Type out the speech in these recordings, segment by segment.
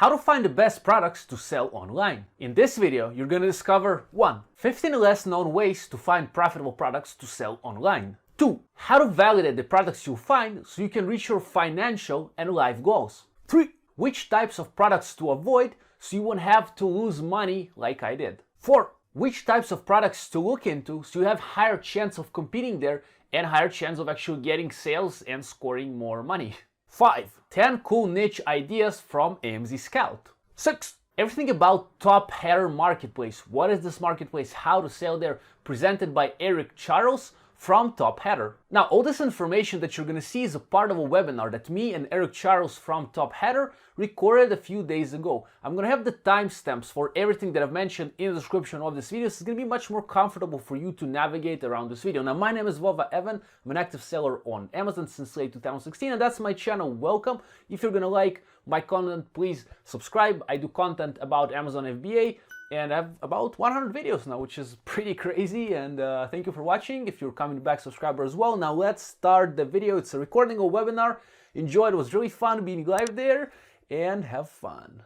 How to find the best products to sell online. In this video, you're going to discover 1. 15 less known ways to find profitable products to sell online. 2. How to validate the products you find so you can reach your financial and life goals. 3. Which types of products to avoid so you won't have to lose money like I did. 4. Which types of products to look into so you have higher chance of competing there and higher chance of actually getting sales and scoring more money. 5. 10 cool niche ideas from AMZScout. 6. Everything about Tophatter Marketplace. What is this marketplace? How to sell there? Presented by Eric Charles from Tophatter. Now, all this information that you're going to see is a part of a webinar that me and Eric Charles from Tophatter recorded a few days ago. I'm going to have the timestamps for everything that I've mentioned in the description of this video. So it's going to be much more comfortable for you to navigate around this video. Now, my name is Vova Even. I'm an active seller on Amazon since late 2016, and that's my channel. Welcome. If you're going to like my content, please subscribe. I do content about Amazon FBA. And I have about 100 videos now, which is pretty crazy. And thank you for watching. If you're coming back subscriber as well. Now let's start the video. It's a recording of a webinar. Enjoy. It was really fun being live there, and have fun.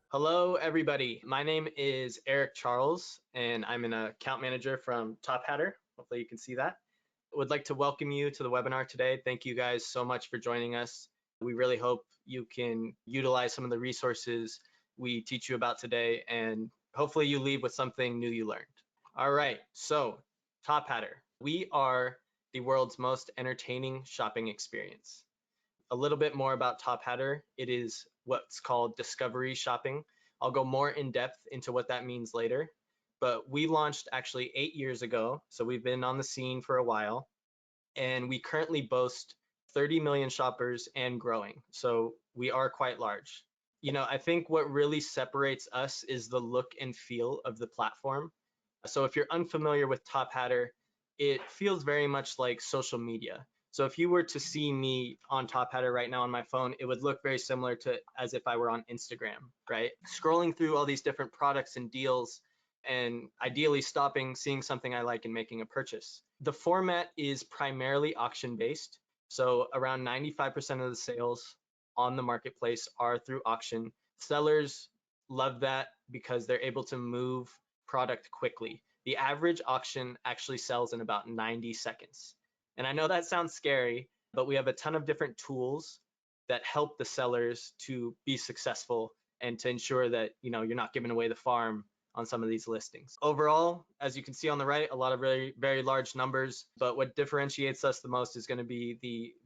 Hello, everybody. My name is Eric Charles, and I'm an account manager from Tophatter. Hopefully you can see that. I would like to welcome you to the webinar today. Thank you guys so much for joining us. We really hope you can utilize some of the resources we teach you about today, and hopefully you leave with something new you learned. All right, so Tophatter. We are the world's most entertaining shopping experience. A little bit more about Tophatter. It is what's called discovery shopping. I'll go more in depth into what that means later, but we launched actually 8 years ago. So we've been on the scene for a while, and we currently boast 30 million shoppers and growing. So we are quite large. You know, I think what really separates us is the look and feel of the platform. So if you're unfamiliar with Tophatter, it feels very much like social media. So if you were to see me on Tophatter right now on my phone, it would look very similar to as if I were on Instagram, right? Scrolling through all these different products and deals, and ideally stopping, seeing something I like and making a purchase. The format is primarily auction based. So around 95% of the sales on the marketplace are through auction. Sellers love that because they're able to move product quickly. The average auction actually sells in about 90 seconds. And I know that sounds scary, but we have a ton of different tools that help the sellers to be successful and to ensure that, you know, you're not giving away the farm on some of these listings. Overall, as you can see on the right, a lot of very, very large numbers, but what differentiates us the most is going to be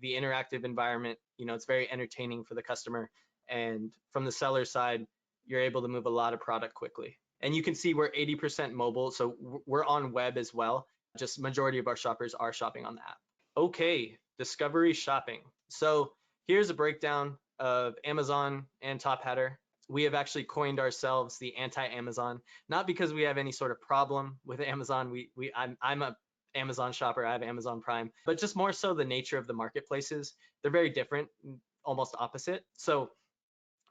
the interactive environment. You know, it's very entertaining for the customer, and from the seller side, you're able to move a lot of product quickly. And you can see we're 80% mobile, so we're on web as well. Just majority of our shoppers are shopping on the app. Okay, discovery shopping. So here's a breakdown of Amazon and Tophatter. We have actually coined ourselves the anti-Amazon, not because we have any sort of problem with Amazon. I'm a Amazon shopper. I have Amazon Prime, but just more so the nature of the marketplaces. They're very different, almost opposite. So,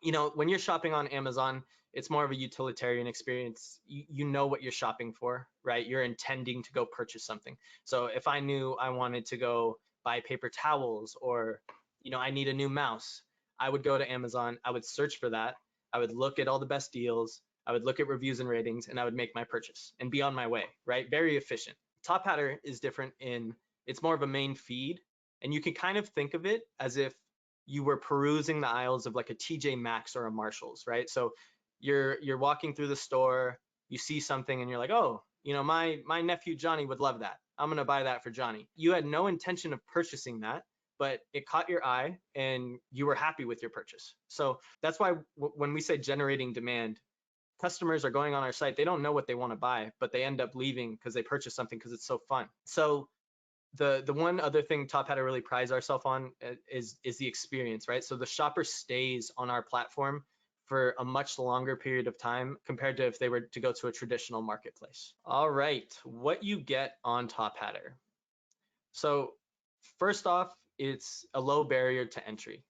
you know, when you're shopping on Amazon, it's more of a utilitarian experience. You know what you're shopping for, right? You're intending to go purchase something. So if I knew I wanted to go buy paper towels, or, you know, I need a new mouse, I would go to Amazon. I would search for that. I would look at all the best deals, I would look at reviews and ratings, and I would make my purchase and be on my way, right? Very efficient. Tophatter is different in it's more of a main feed, and you can kind of think of it as if you were perusing the aisles of like a TJ Maxx or a Marshalls, right? So you're walking through the store, you see something and you're like, oh, you know, my nephew Johnny would love that. I'm gonna buy that for Johnny. You had no intention of purchasing that, but it caught your eye and you were happy with your purchase. So that's why when we say generating demand, customers are going on our site, they don't know what they want to buy, but they end up leaving because they purchase something because it's so fun. So the one other thing Tophatter really prides ourselves on is the experience, right? So the shopper stays on our platform for a much longer period of time compared to if they were to go to a traditional marketplace. All right, what you get on Tophatter. So first off, it's a low barrier to entry.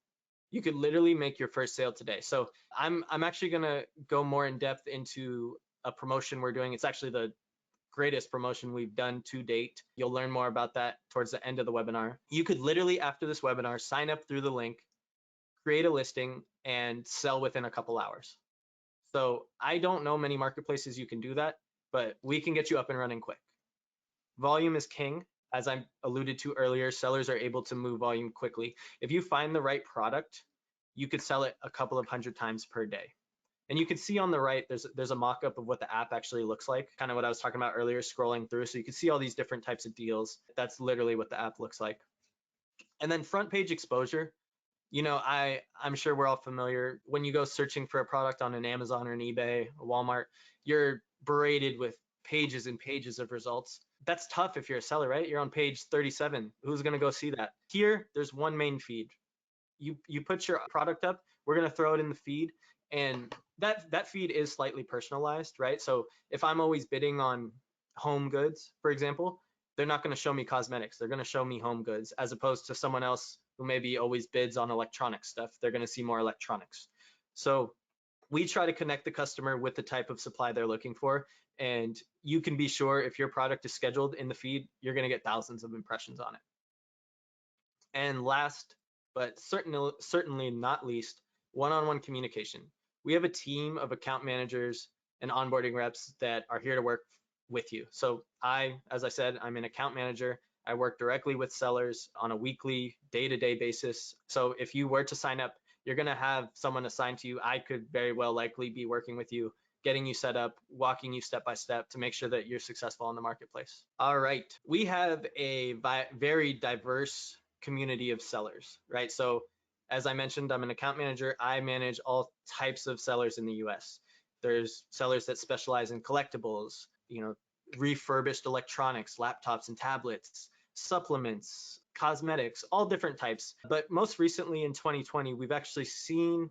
You could literally make your first sale today. So I'm actually gonna go more in depth into a promotion we're doing. It's actually the greatest promotion we've done to date. You'll learn more about that towards the end of the webinar. You could literally, after this webinar, sign up through the link, create a listing, and sell within a couple hours. So I don't know many marketplaces you can do that, but we can get you up and running quick. Volume is king. As I alluded to earlier, sellers are able to move volume quickly. If you find the right product, you could sell it a couple of 100 times per day. And you can see on the right, there's a mock-up of what the app actually looks like, kind of what I was talking about earlier, scrolling through. So you can see all these different types of deals. That's literally what the app looks like. And then front page exposure. You know, I'm sure we're all familiar. When you go searching for a product on an Amazon or an eBay, a Walmart, you're berated with pages and pages of results. That's tough if you're a seller, right? You're on page 37. Who's going to go see that? Here, there's one main feed. You put your product up, we're going to throw it in the feed, and that feed is slightly personalized, right? So if I'm always bidding on home goods, for example, they're not going to show me cosmetics. They're going to show me home goods, as opposed to someone else who maybe always bids on electronic stuff. They're going to see more electronics. So we try to connect the customer with the type of supply they're looking for. And you can be sure if your product is scheduled in the feed, you're going to get thousands of impressions on it. And last, but certainly not least, one-on-one communication. We have a team of account managers and onboarding reps that are here to work with you. So as I said, I'm an account manager. I work directly with sellers on a weekly, day-to-day basis. So if you were to sign up, you're going to have someone assigned to you. I could very well likely be working with you, getting you set up, walking you step by step to make sure that you're successful in the marketplace. All right, we have a very diverse community of sellers, right? So as I mentioned, I'm an account manager. I manage all types of sellers in the US. There's sellers that specialize in collectibles, you know, refurbished electronics, laptops and tablets, supplements, cosmetics, all different types. But most recently in 2020, we've actually seen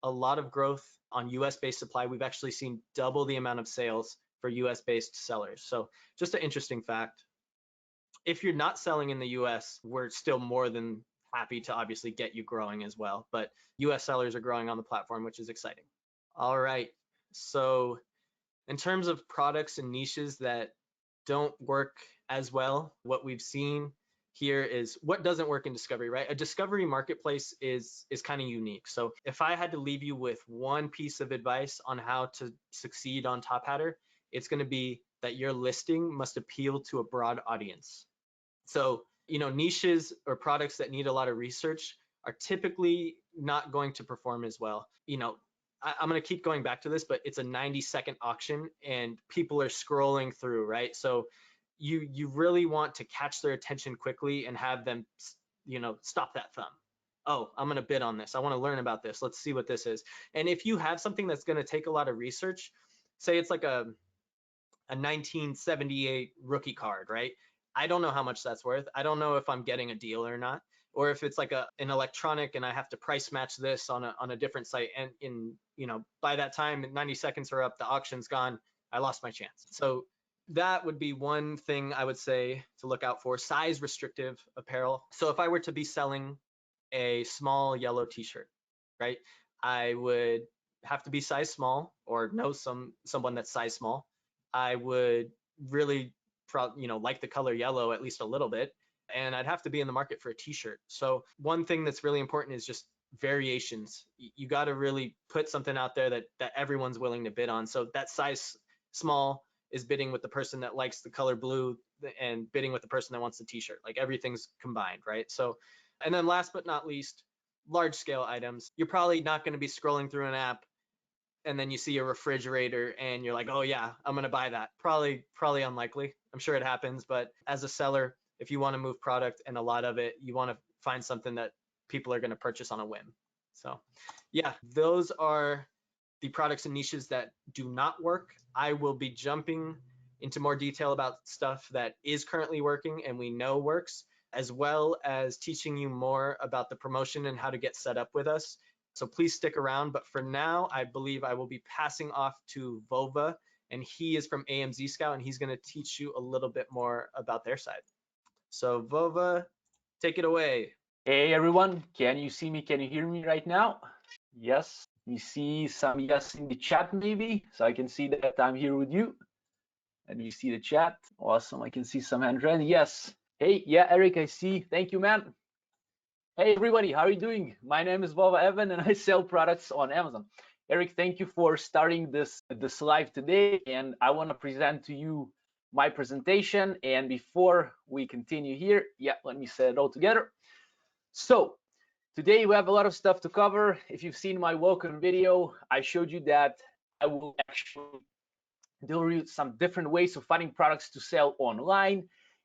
a lot of growth on US-based supply. We've actually seen double the amount of sales for US-based sellers. So just an interesting fact. If you're not selling in the US, we're still more than happy to obviously get you growing as well. But US sellers are growing on the platform, which is exciting. All right. So in terms of products and niches that don't work as well, what we've seen here is what doesn't work in discovery, right? A discovery marketplace is kind of unique. So if I had to leave you with one piece of advice on how to succeed on Tophatter, it's going to be that your listing must appeal to a broad audience. So, you know, niches or products that need a lot of research are typically not going to perform as well. You know, I'm going to keep going back to this, but it's a 90-second auction and people are scrolling through, right? So you really want to catch their attention quickly and have them, you know, stop that thumb. Oh, I'm going to bid on this. I want to learn about this. Let's see what this is. And if you have something that's going to take a lot of research, say it's like a 1978 rookie card, right? I don't know how much that's worth. I don't know if I'm getting a deal or not. Or if it's like an electronic and I have to price match this on a different site, and you know, by that time 90 seconds are up, the auction's gone, I lost my chance. So that would be one thing I would say to look out for. Size restrictive apparel. So if I were to be selling a small yellow t-shirt, right, I would have to be size small or know someone that's size small. I would really like the color yellow at least a little bit, and I'd have to be in the market for a t-shirt. So one thing that's really important is just variations. You got to really put something out there that everyone's willing to bid on. So that size small is bidding with the person that likes the color blue and bidding with the person that wants the t-shirt. Like everything's combined, right? So, and then last but not least, large scale items. You're probably not going to be scrolling through an app and then you see a refrigerator and you're like, oh yeah, I'm going to buy that. Probably unlikely. I'm sure it happens, but as a seller, if you want to move product and a lot of it, you want to find something that people are going to purchase on a whim. So yeah, those are the products and niches that do not work. I will be jumping into more detail about stuff that is currently working and we know works, as well as teaching you more about the promotion and how to get set up with us. So please stick around. But for now, I believe I will be passing off to Vova, and he is from AMZScout, and he's going to teach you a little bit more about their side. So Vova, take it away. Hey everyone, can you see me? Can you hear me right now? Yes, you see some yes in the chat maybe, so I can see that I'm here with you. And you see the chat. Awesome, I can see some hand raised. Yes. Hey, yeah, Eric, I see. Thank you, man. Hey everybody, how are you doing? My name is Vova Even and I sell products on Amazon. Eric, thank you for starting this live today, and I want to present to you my presentation. And before we continue here, let me set it all together. So today we have a lot of stuff to cover. If you've seen my welcome video, I showed you that I will actually deal you some different ways of finding products to sell online,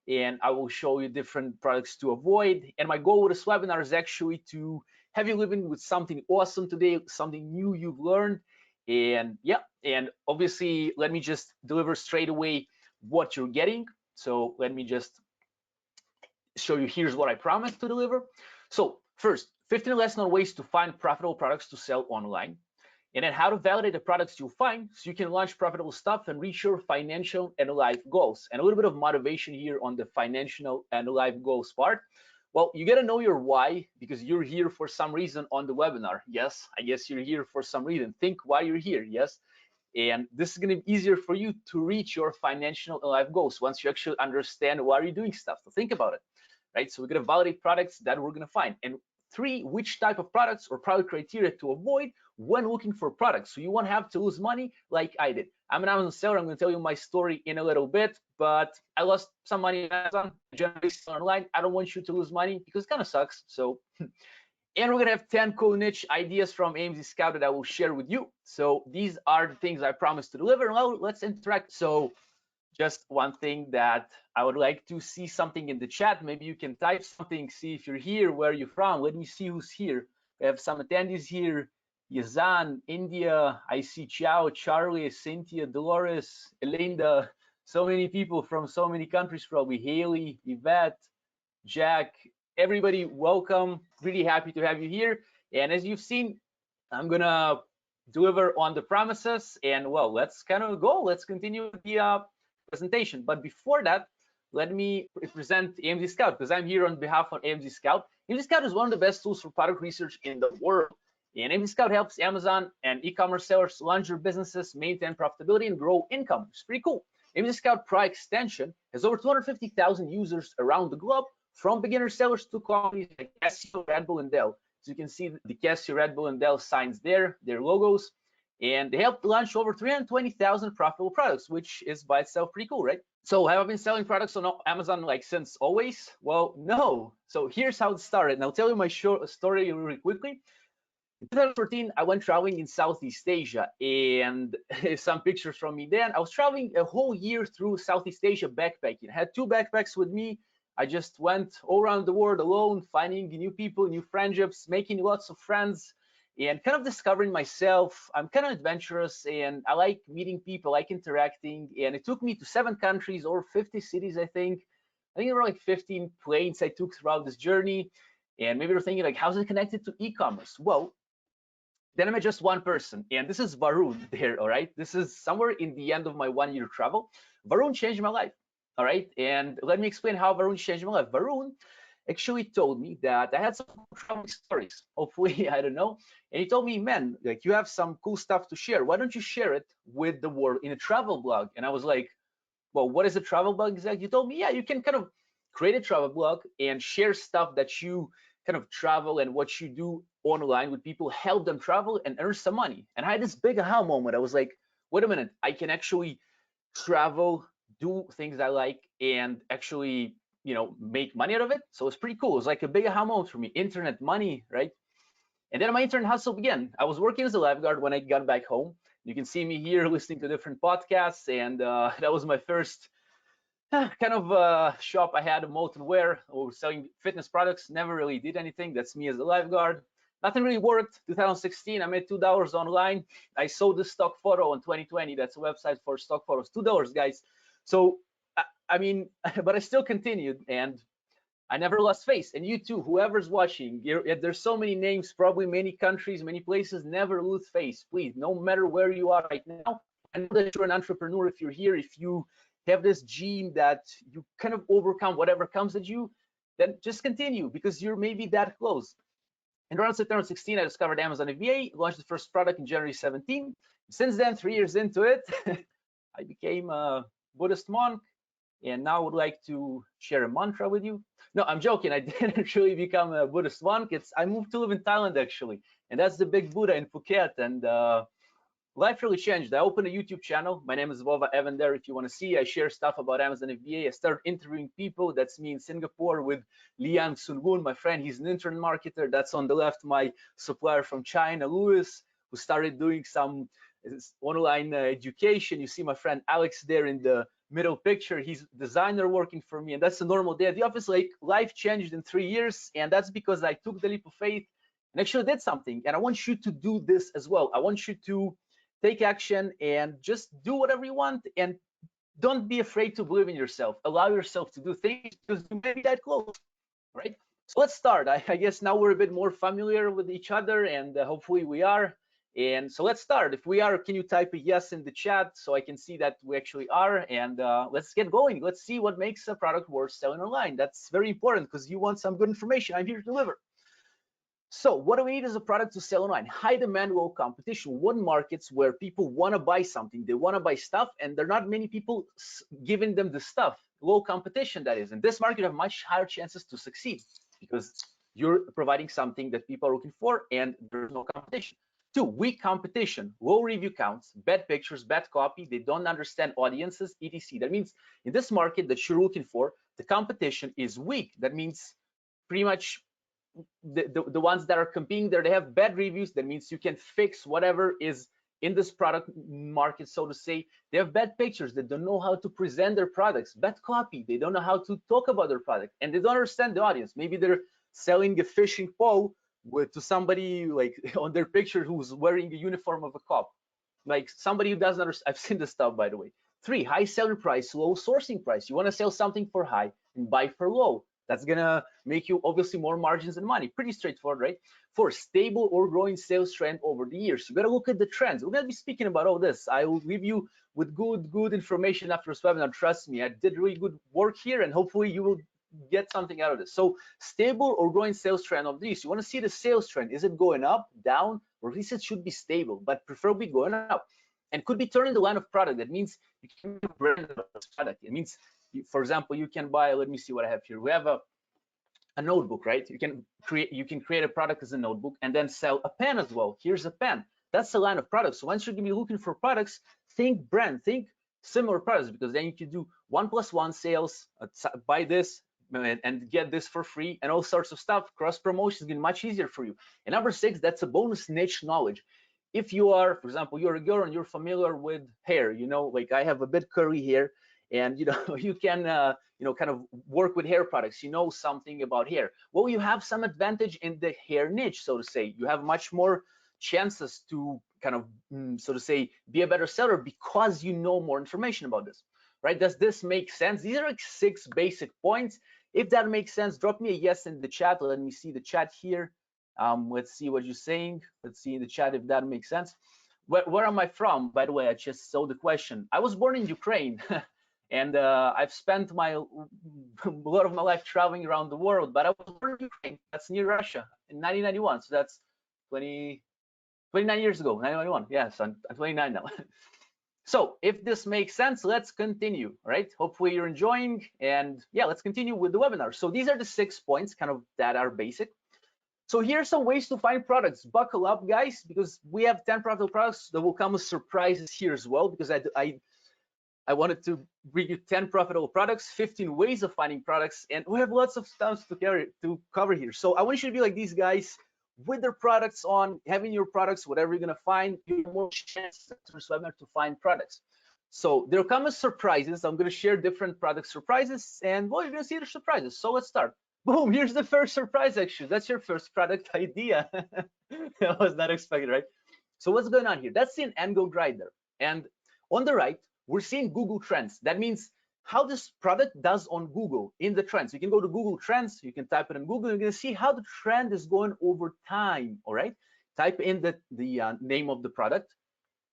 and I will show you different products to avoid. And my goal with this webinar is actually to have you living with something awesome today, something new you've learned. And and obviously let me just deliver straight away what you're getting. So let me just show you, here's what I promised to deliver. So first, 15 less known ways to find profitable products to sell online. And then how to validate the products you find so you can launch profitable stuff and reach your financial and life goals. And a little bit of motivation here on the financial and life goals part. Well, you got to know your why, because you're here for some reason on the webinar. Yes, I guess you're here for some reason. Think why you're here. Yes. And this is going to be easier for you to reach your financial and life goals once you actually understand why you're doing stuff. So think about it, right? So we're going to validate products that we're going to find. And 3, which type of products or product criteria to avoid when looking for products, so you won't have to lose money like I did. I'm an Amazon seller. I'm going to tell you my story in a little bit, but I lost some money on Amazon, generally sell online. I don't want you to lose money because it kind of sucks. So and we're gonna have 10 cool niche ideas from AMZScout that I will share with you. So these are the things I promised to deliver. Well, let's interact. So just one thing that I would like to see something in the chat. Maybe you can type something, see if you're here, where you're from. Let me see who's here. We have some attendees here. Yazan, India. I see Ciao, Charlie, Cynthia, Dolores, Elinda. So many people from so many countries, probably. Haley, Yvette, Jack, everybody, welcome. Really happy to have you here. And as you've seen, I'm gonna deliver on the promises. And well, let's kind of go. Let's continue with the presentation. But before that, let me present AMZScout, because I'm here on behalf of AMZScout. AMZScout is one of the best tools for product research in the world. And AMZScout helps Amazon and e-commerce sellers launch their businesses, maintain profitability, and grow income. It's pretty cool. AMZScout Pro Extension has over 250,000 users around the globe, from beginner sellers to companies like Casio, Red Bull, and Dell. So you can see the Casio, Red Bull, and Dell signs there, their logos. And they helped launch over 320,000 profitable products, which is by itself pretty cool, right? So have I been selling products on Amazon like since always? Well, no. So here's how it started. And I'll tell you my short story really quickly. In 2014, I went traveling in Southeast Asia, and some pictures from me then. I was traveling a whole year through Southeast Asia backpacking. I had 2 backpacks with me. I just went all around the world alone, finding new people, new friendships, making lots of friends, and kind of discovering myself. I'm kind of adventurous, and I like meeting people, I like interacting. And it took me to 7 countries or 50 cities, I think. I think there were like 15 planes I took throughout this journey. And maybe you're thinking, like, how's it connected to e-commerce? Well, then I met just one person, and this is Varun there, all right? This is somewhere in the end of my 1-year travel. Varun changed my life. All right, and let me explain how Varun changed my life. Varun actually told me that I had some traveling stories. Hopefully, I don't know. And he told me, man, like, you have some cool stuff to share. Why don't you share it with the world in a travel blog? And I was like, well, what is a travel blog exactly? He told me, yeah, you can kind of create a travel blog and share stuff that you kind of travel and what you do online with people, help them travel and earn some money. And I had this big aha moment. I was like, wait a minute, I can actually travel, do things I like, and actually, make money out of it. So it's pretty cool. It was like a big aha moment for me. Internet money, right? And then my internet hustle began. I was working as a lifeguard when I got back home. You can see me here listening to different podcasts, and that was my first kind of shop I had, molten wear, or selling fitness products. Never really did anything. That's me as a lifeguard. Nothing really worked. 2016, I made $2 online. I sold this stock photo in 2020. That's a website for stock photos. $2, guys. So, I mean, but I still continued, and I never lost face. And you too, whoever's watching, there's so many names, probably many countries, many places. Never lose face, please. No matter where you are right now. I know that you're an entrepreneur. If you're here, if you have this gene that you kind of overcome whatever comes at you, then just continue, because you're maybe that close. And around September 16, I discovered Amazon FBA, launched the first product in January 17. Since then, 3 years into it, I became a Buddhist monk, And now I would like to share a mantra with you. No, I'm joking. I didn't really become a Buddhist monk. I moved to live in Thailand actually, and that's the big Buddha in Phuket. And life really changed. I opened a YouTube channel. My name is Vova Even there. If you want to see, I share stuff about Amazon FBA. I started interviewing people. That's me in Singapore with Liang Sungun, my friend. He's an internet marketer. That's on the left, my supplier from China, Louis, who started doing some online education. You see my friend Alex there in the middle picture. He's a designer working for me, and that's a normal day at the office. Like, life changed in 3 years, and that's because I took the leap of faith and actually did something. And I want you to do this as well. I want you to take action and just do whatever you want, and don't be afraid to believe in yourself. Allow yourself to do things because you may be that close, right? So let's start. I guess now we're a bit more familiar with each other, and hopefully we are. And so let's start. If we are, can you type a yes in the chat so I can see that we actually are? And let's get going. Let's see what makes a product worth selling online. That's very important because you want some good information. I'm here to deliver. So what do we need as a product to sell online? High demand, low competition. One markets where people want to buy something, they want to buy stuff, and there are not many people giving them the stuff. Low competition, that is. In this market, you have much higher chances to succeed because you're providing something that people are looking for, and there's no competition. 2, weak competition, low review counts, bad pictures, bad copy. They don't understand audiences, etc. That means in this market that you're looking for, the competition is weak. That means pretty much the ones that are competing there, they have bad reviews. That means you can fix whatever is in this product market, so to say. They have bad pictures. They don't know how to present their products. Bad copy. They don't know how to talk about their product, and they don't understand the audience. Maybe they're selling a fishing pole to somebody like on their picture who's wearing a uniform of a cop, like somebody who doesn't understand. I've seen this stuff, by the way. 3, high selling price, low sourcing price. You want to sell something for high and buy for low. That's gonna make you obviously more margins and money. Pretty straightforward, right? 4, stable or growing sales trend over the years. You gotta look at the trends. We're gonna be speaking about all this. I will leave you with good information after this webinar. Trust me, I did really good work here, and hopefully you will get something out of this. So stable or growing sales trend of these. You want to see the sales trend. Is it going up, down, or at least it should be stable, but preferably going up. And could be turning the line of product. That means you can brand this product. It means, for example, you can buy, let me see what I have here. We have a notebook, right? You can create a product as a notebook and then sell a pen as well. Here's a pen. That's the line of products. So once you're gonna be looking for products, think brand, think similar products, because then you can do 1+1 sales, buy this and get this for free, and all sorts of stuff. Cross promotion is gonna be much easier for you. And number 6, that's a bonus, niche knowledge. If you are, for example, you're a girl and you're familiar with hair, you know, like I have a bit curly hair, and you know, you can you know, kind of work with hair products. You know something about hair. Well, you have some advantage in the hair niche, so to say. You have much more chances to kind of so to say be a better seller because you know more information about this, right? Does this make sense? These are like 6 basic points. If that makes sense, drop me a yes in the chat. Let me see the chat here. Let's see what you're saying. Let's see in the chat if that makes sense. Where am I from? By the way, I just saw the question. I was born in Ukraine. And I've spent a lot of my life traveling around the world, but I was born in Ukraine. That's near Russia in 1991. So that's 29 years ago, 1991. Yes, I'm 29 now. So if this makes sense, let's continue, right? Hopefully you're enjoying, and yeah, let's continue with the webinar. So these are the 6 points kind of that are basic. So here's some ways to find products. Buckle up, guys, because we have 10 profitable products that will come with surprises here as well, because I wanted to bring you 10 profitable products, 15 ways of finding products, and we have lots of stuff to cover here. So I want you to be like these guys with their products on, having your products, whatever you're gonna find, you have more chances to find products. So there come as surprises. I'm gonna share different product surprises, and well, you're gonna see the surprises. So let's start. Boom, here's the first surprise, actually. That's your first product idea. I was not expecting, right? So what's going on here? That's an angle grinder. And on the right, we're seeing Google Trends. That means how this product does on Google in the trends. You can go to Google Trends, you can type it in Google, you're gonna see how the trend is going over time, all right? Type in the name of the product,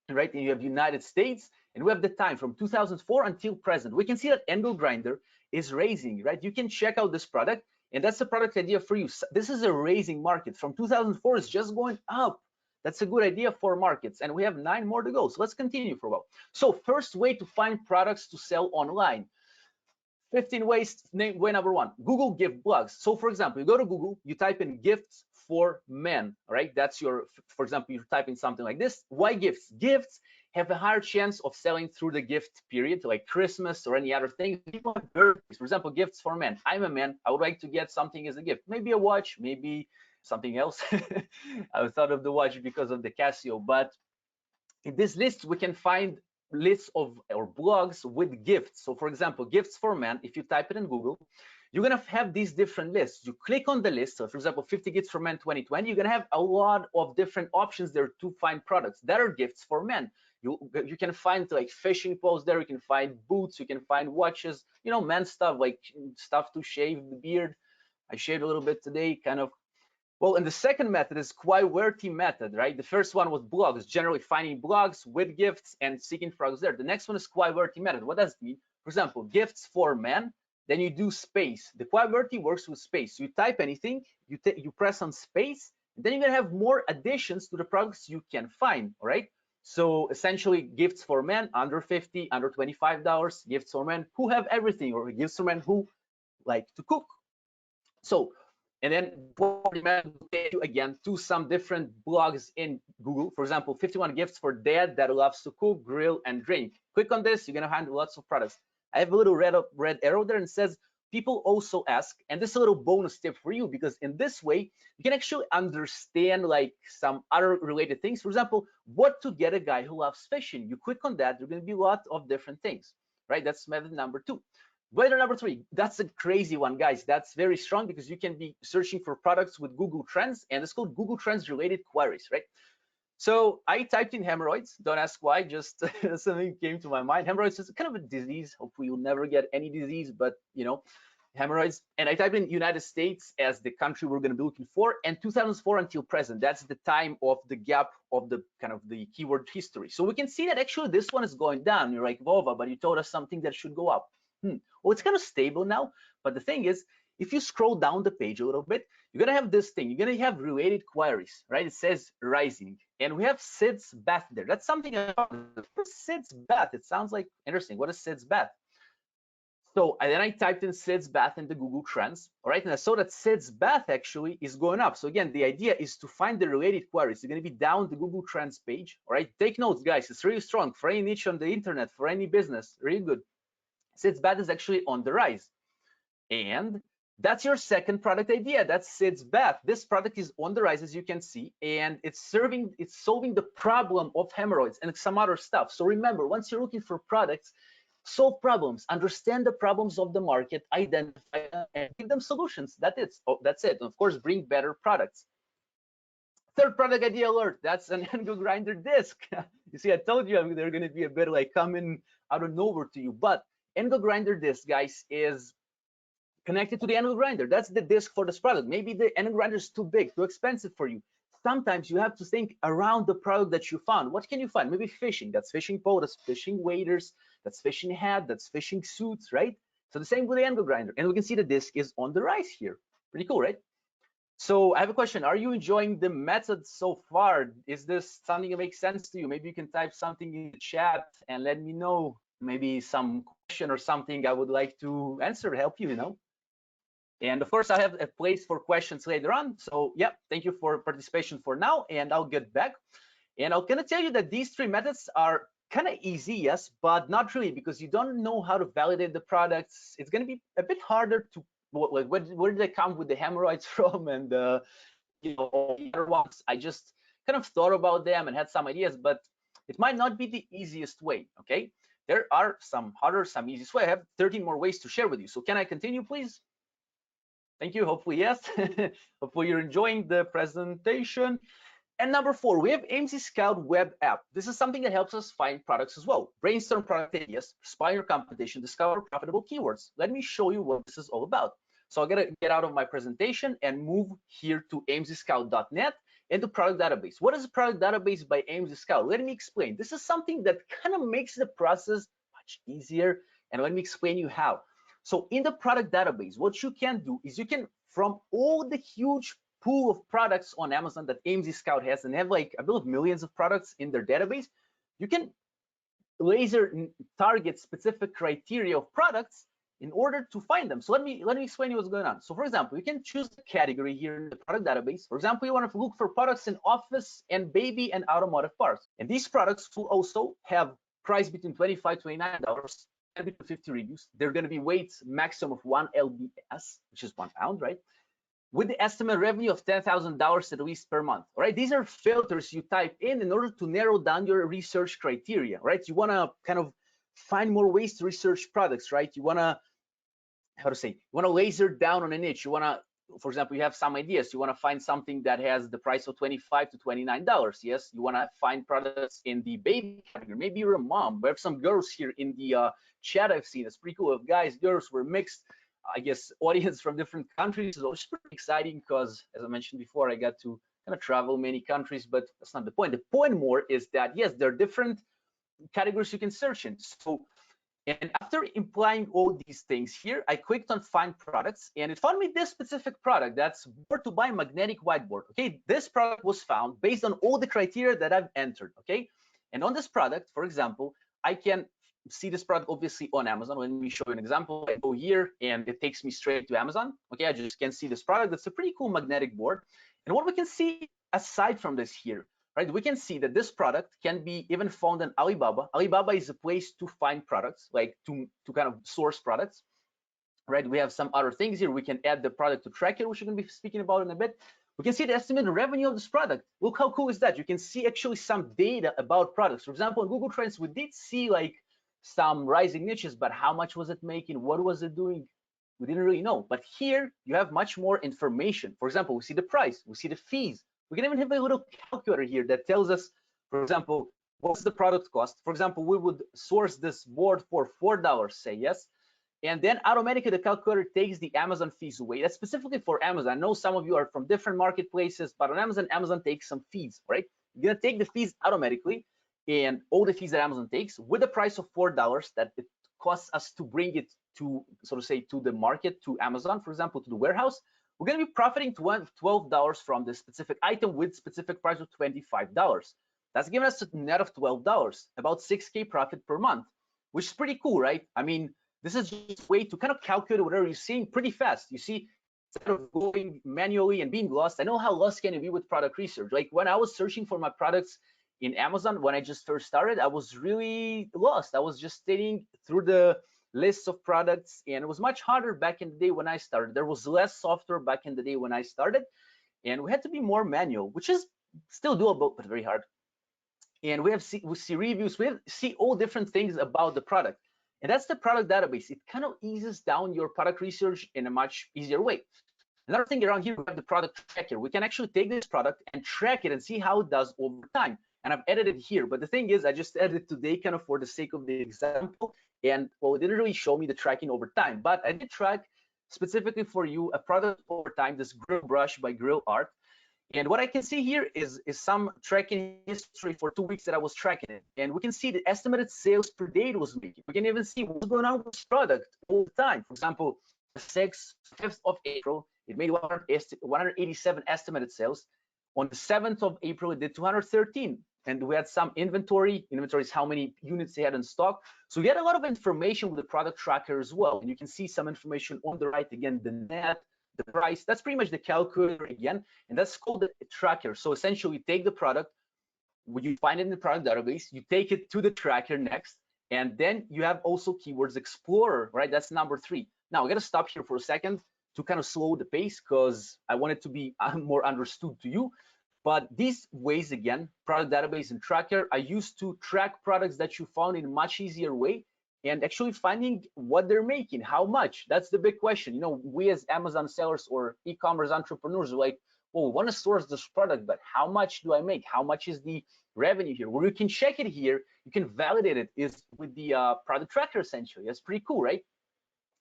right? And you have United States, and we have the time from 2004 until present. We can see that angle grinder is raising, right? You can check out this product, and that's the product idea for you. This is a raising market. From 2004, it's just going up. That's a good idea for markets, and we have 9 more to go. So let's continue for a while. So first way to find products to sell online. 15 ways, way number one, Google gift blogs. So for example, you go to Google, you type in gifts for men, right? That's your, for example, you're typing something like this. Why gifts? Gifts have a higher chance of selling through the gift period, like Christmas or any other thing. People have birthdays, for example, gifts for men. I'm a man, I would like to get something as a gift, maybe a watch, maybe something else. I thought of the watch because of the Casio, but in this list, we can find lists of or blogs with gifts. So for example, gifts for men, if you type it in Google, you're gonna have these different lists. You click on the list, so for example, 50 gifts for men 2020, you're gonna have a lot of different options there to find products that are gifts for men. You can find like fishing poles there, you can find boots, you can find watches, you know, men stuff like stuff to shave the beard. I shaved a little bit today, kind of. Well, and the second method is query method, right? The first one was blogs, generally finding blogs with gifts and seeking products there. The next one is query method. What does it mean? For example, gifts for men, then you do space. The query works with space. So you type anything, you press on space, and then you're gonna have more additions to the products you can find, all right? So essentially, gifts for men under 50, under $25, gifts for men who have everything, or gifts for men who like to cook. So, and then take you again to some different blogs in Google. For example, 51 gifts for dad that loves to cook, grill, and drink. Click on this, you're gonna find lots of products. I have a little red arrow there and says, people also ask, and this is a little bonus tip for you, because in this way, you can actually understand like some other related things. For example, what to get a guy who loves fishing. You click on that, there's gonna be a lot of different things, right? That's method number 2. Method number 3, that's a crazy one, guys. That's very strong because you can be searching for products with Google Trends, and it's called Google Trends related queries, right? So I typed in hemorrhoids. Don't ask why, just something came to my mind. Hemorrhoids is kind of a disease. Hopefully you'll never get any disease, but you know, hemorrhoids. And I typed in United States as the country we're going to be looking for, and 2004 until present. That's the time of the gap of the kind of the keyword history. So we can see that actually this one is going down. You're like, Vova, but you told us something that should go up. Well, it's kind of stable now, but the thing is, if you scroll down the page a little bit, you're gonna have this thing. You're gonna have related queries, right? It says rising, and we have Sid's bath there. That's something about Sid's bath. It sounds like interesting. What is Sid's bath? So then I typed in Sid's bath in the Google Trends, all right? And I saw that Sid's bath actually is going up. So again, the idea is to find the related queries. They're gonna be down the Google Trends page, all right? Take notes, guys. It's really strong for any niche on the internet, for any business, really good. Sid's bath is actually on the rise. And that's your second product idea. That's Sid's bath. This product is on the rise, as you can see, and it's solving the problem of hemorrhoids and some other stuff. So remember, once you're looking for products, solve problems, understand the problems of the market, identify them, and give them solutions. That's it. And of course, bring better products. Third product idea alert. That's an angle grinder disc. You see, I told you they're going to be a bit like coming out of nowhere to you, but angle grinder disc, guys, is connected to the angle grinder. That's the disc for this product. Maybe the angle grinder is too big, too expensive for you. Sometimes you have to think around the product that you found. What can you find? Maybe fishing. That's fishing pole, that's fishing waders, that's fishing hat, that's fishing suits, right? So the same with the angle grinder. And we can see the disc is on the rise here. Pretty cool, right? So I have a question. Are you enjoying the method so far? Is this something that makes sense to you? Maybe you can type something in the chat and let me know. Maybe some question or something I would like to answer, help you, you know. And of course, I have a place for questions later on. So yeah, thank you for participation for now, and I'll get back. And I'm gonna tell you that these 3 methods are kind of easy, yes, but not really, because you don't know how to validate the products. It's gonna be a bit harder to, like, where did they come with the hemorrhoids from, and you know, all the other ones. I just kind of thought about them and had some ideas, but it might not be the easiest way, okay? There are some harder, some easiest way. I have 13 more ways to share with you. So can I continue, please? Thank you. Hopefully, yes. Hopefully you're enjoying the presentation. And number 4, we have AMZScout web app. This is something that helps us find products as well. Brainstorm product ideas, spy your competition, discover profitable keywords. Let me show you what this is all about. So I'm gonna get out of my presentation and move here to AMZScout.net and the product database. What is a product database by AMZScout? Let me explain. This is something that kind of makes the process much easier, and let me explain you how. So in the product database, what you can do is you can, from all the huge pool of products on Amazon that AMZScout has, and have like, I believe, millions of products in their database, you can laser target specific criteria of products in order to find them. So let me explain you what's going on. So for example, you can choose the category here in the product database. For example, you want to look for products in office and baby and automotive parts. And these products will also have price between $25 to $29 and between 50 reviews. They're going to be weights maximum of 1 lbs, which is 1 pound, right? With the estimated revenue of $10,000 at least per month. All right, these are filters you type in order to narrow down your research criteria, right? You want to kind of find more ways to research products, right? You want to, you want to laser down on a niche. You want to, for example, you have some ideas. You want to find something that has the price of $25 to $29. Yes, you want to find products in the baby category. Maybe you're a mom. We have some girls here in the chat I've seen. It's pretty cool. If guys, girls were mixed, I guess, audience from different countries. So it's pretty exciting because, as I mentioned before, I got to kind of travel many countries, but that's not the point. The point more is that, yes, there are different categories you can search in. So, and after implying all these things here, I clicked on find products and it found me this specific product. That's board to buy magnetic whiteboard. Okay, this product was found based on all the criteria that I've entered. Okay, and on this product, for example, I can see this product obviously on Amazon. Let me show you an example. I go here and it takes me straight to Amazon. Okay, I just can see this product. That's a pretty cool magnetic board. And what we can see aside from this here, right, we can see that this product can be even found on Alibaba. Alibaba is a place to find products, like to kind of source products, right? We have some other things here. We can add the product to tracker, which we're going to be speaking about in a bit. We can see the estimated revenue of this product. Look how cool is that? You can see actually some data about products. For example, on Google Trends, we did see like some rising niches, but how much was it making? What was it doing? We didn't really know. But here you have much more information. For example, we see the price, we see the fees. We can even have a little calculator here that tells us, for example, what's the product cost. For example, we would source this board for $4, say, yes. And then automatically the calculator takes the Amazon fees away. That's specifically for Amazon. I know some of you are from different marketplaces, but on Amazon, Amazon takes some fees, right? You're gonna take the fees automatically, and all the fees that Amazon takes with the price of $4 that it costs us to bring it to, so to say, to the market, to Amazon, for example, to the warehouse. We're going to be profiting $12 from this specific item with specific price of $25. That's giving us a net of $12, about 6K profit per month, which is pretty cool, right? I mean, this is just a way to kind of calculate whatever you're seeing pretty fast. You see, instead of going manually and being lost, I know how lost can you be with product research. Like when I was searching for my products in Amazon, when I just first started, I was really lost. I was just sitting through the lists of products, and it was much harder back in the day when I started. There was less software back in the day when I started, and we had to be more manual, which is still doable, but very hard. And we see reviews, we see all different things about the product. And that's the product database. It kind of eases down your product research in a much easier way. Another thing around here, we have the product tracker. We can actually take this product and track it and see how it does over time. And I've edited here, but the thing is, I just edited today kind of for the sake of the example. And well, it didn't really show me the tracking over time, but I did track specifically for you a product over time, this grill brush by Grill Art. And what I can see here is some tracking history for 2 weeks that I was tracking it. And we can see the estimated sales per day it was making. We can even see what's going on with this product all the time. For example, the 5th of April, it made 187 estimated sales. On the 7th of April, it did 213. And we had some inventory. Inventory is how many units they had in stock. So we had a lot of information with the product tracker as well. And you can see some information on the right, again, the net, the price. That's pretty much the calculator again, and that's called the tracker. So essentially, you take the product, when you find it in the product database, you take it to the tracker next, and then you have also Keywords Explorer, right? That's number 3. Now, I got to stop here for a second to kind of slow the pace because I want it to be more understood to you. But these ways, again, product database and tracker, are used to track products that you found in a much easier way, and actually finding what they're making, how much. That's the big question. You know, we as Amazon sellers or e-commerce entrepreneurs are like, well, we want to source this product, but how much do I make? How much is the revenue here? Where you can check it here, you can validate it is with the product tracker, essentially. That's pretty cool, right?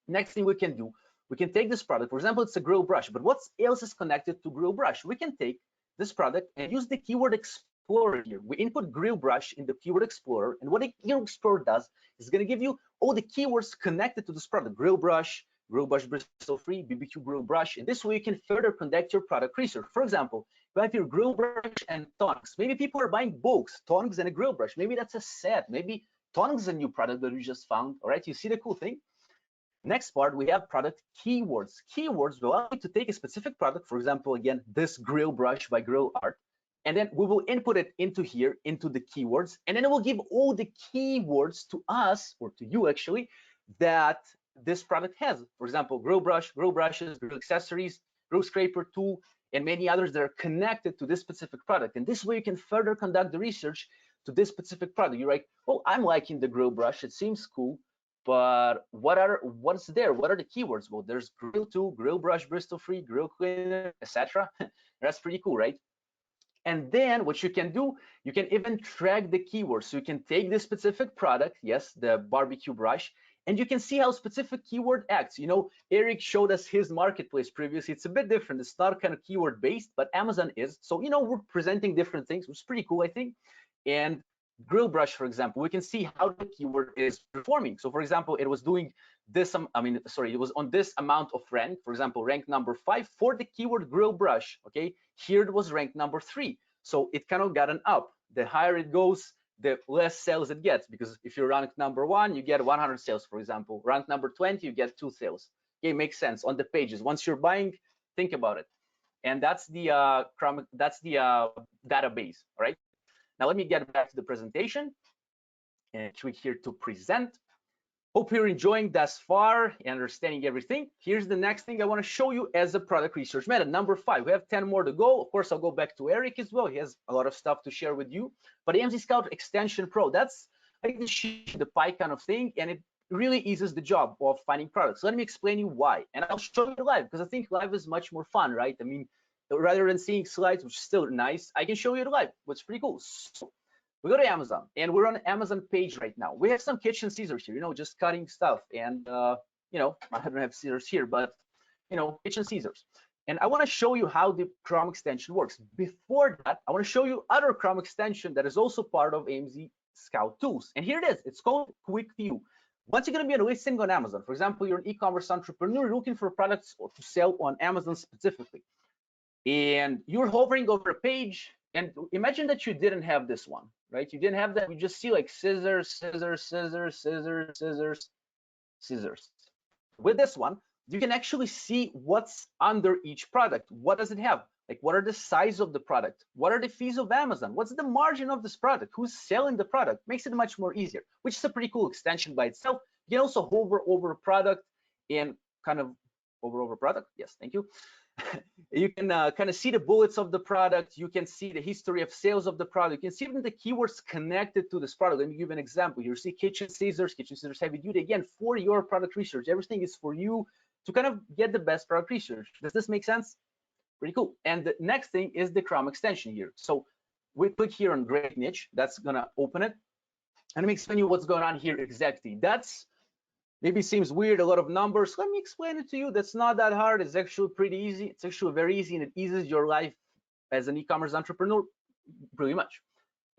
Next thing we can do, we can take this product. For example, it's a grill brush, but what else is connected to grill brush? We can take this product and use the Keyword Explorer here. We input grill brush in the Keyword Explorer, and what the Keyword Explorer does is going to give you all the keywords connected to this product: grill brush bristle free, BBQ grill brush. And this way you can further conduct your product research. For example, you have your grill brush and tongs. Maybe people are buying both tongs and a grill brush. Maybe that's a set. Maybe tongs is a new product that you just found. All right, you see the cool thing? Next part, we have product keywords. Keywords will allow you to take a specific product, for example, again, this grill brush by Grill Art, and then we will input it into here, into the keywords, and then it will give all the keywords to us, or to you actually, that this product has. For example, grill brush, grill brushes, grill accessories, grill scraper tool, and many others that are connected to this specific product. And this way you can further conduct the research to this specific product. You're like, well, I'm liking the grill brush, it seems cool, but what's there? What are the keywords? Well, there's grill tool, grill brush, bristle free, grill cleaner, etc. That's pretty cool, right? And then what you can do, you can even track the keywords. So you can take this specific product, yes, the barbecue brush, and you can see how specific keyword acts. You know, Eric showed us his marketplace previously. It's a bit different. It's not kind of keyword based, but Amazon is. So, you know, we're presenting different things, which is pretty cool, I think. And grill brush, for example, we can see how the keyword is performing. So for example, it was doing this, it was on this amount of rank, for example, rank number 5 for the keyword grill brush. Okay, here it was rank number 3. So it kind of got an up. The higher it goes, the less sales it gets, because if you're rank number 1, you get 100 sales, for example. Rank number 20, you get 2 sales. Okay, makes sense on the pages. Once you're buying, think about it. And that's the database, all right? Now let me get back to the presentation and click here to present. Hope you're enjoying thus far and understanding everything. Here's the next thing I want to show you as a product research method. Number 5, we have 10 more to go. Of course, I'll go back to Eric as well. He has a lot of stuff to share with you. But AMZScout Extension Pro, that's like the pie kind of thing, and it really eases the job of finding products. Let me explain you why. And I'll show you live, because I think live is much more fun, right? I mean, rather than seeing slides, which is still nice, I can show you live, which is pretty cool. So we go to Amazon, and we're on the Amazon page right now. We have some kitchen scissors here, you know, just cutting stuff. And, you know, I don't have scissors here, but, you know, kitchen scissors. And I want to show you how the Chrome extension works. Before that, I want to show you other Chrome extension that is also part of AMZScout tools. And here it is. It's called Quick View. Once you're going to be a listing on Amazon, for example, you're an e-commerce entrepreneur, you're looking for products to sell on Amazon specifically, and you're hovering over a page, and imagine that you didn't have this one, right? You didn't have that. You just see like scissors, scissors, scissors, scissors, scissors, scissors. With this one, you can actually see what's under each product. What does it have? Like, what are the size of the product? What are the fees of Amazon? What's the margin of this product? Who's selling the product? Makes it much more easier, which is a pretty cool extension by itself. You can also hover over a product and kind of over product. Yes, thank you. You can kind of see the bullets of the product. You can see the history of sales of the product. You can see even the keywords connected to this product. Let me give an example. You see kitchen scissors heavy duty. Again, for your product research, everything is for you to kind of get the best product research. Does this make sense? Pretty cool. And the next thing is the Chrome extension here. So we click here on Great Niche. That's gonna open it. And let me explain you what's going on here exactly. That's maybe seems weird, a lot of numbers. Let me explain it to you. That's not that hard. It's actually pretty easy. It's actually very easy, and it eases your life as an e-commerce entrepreneur pretty much.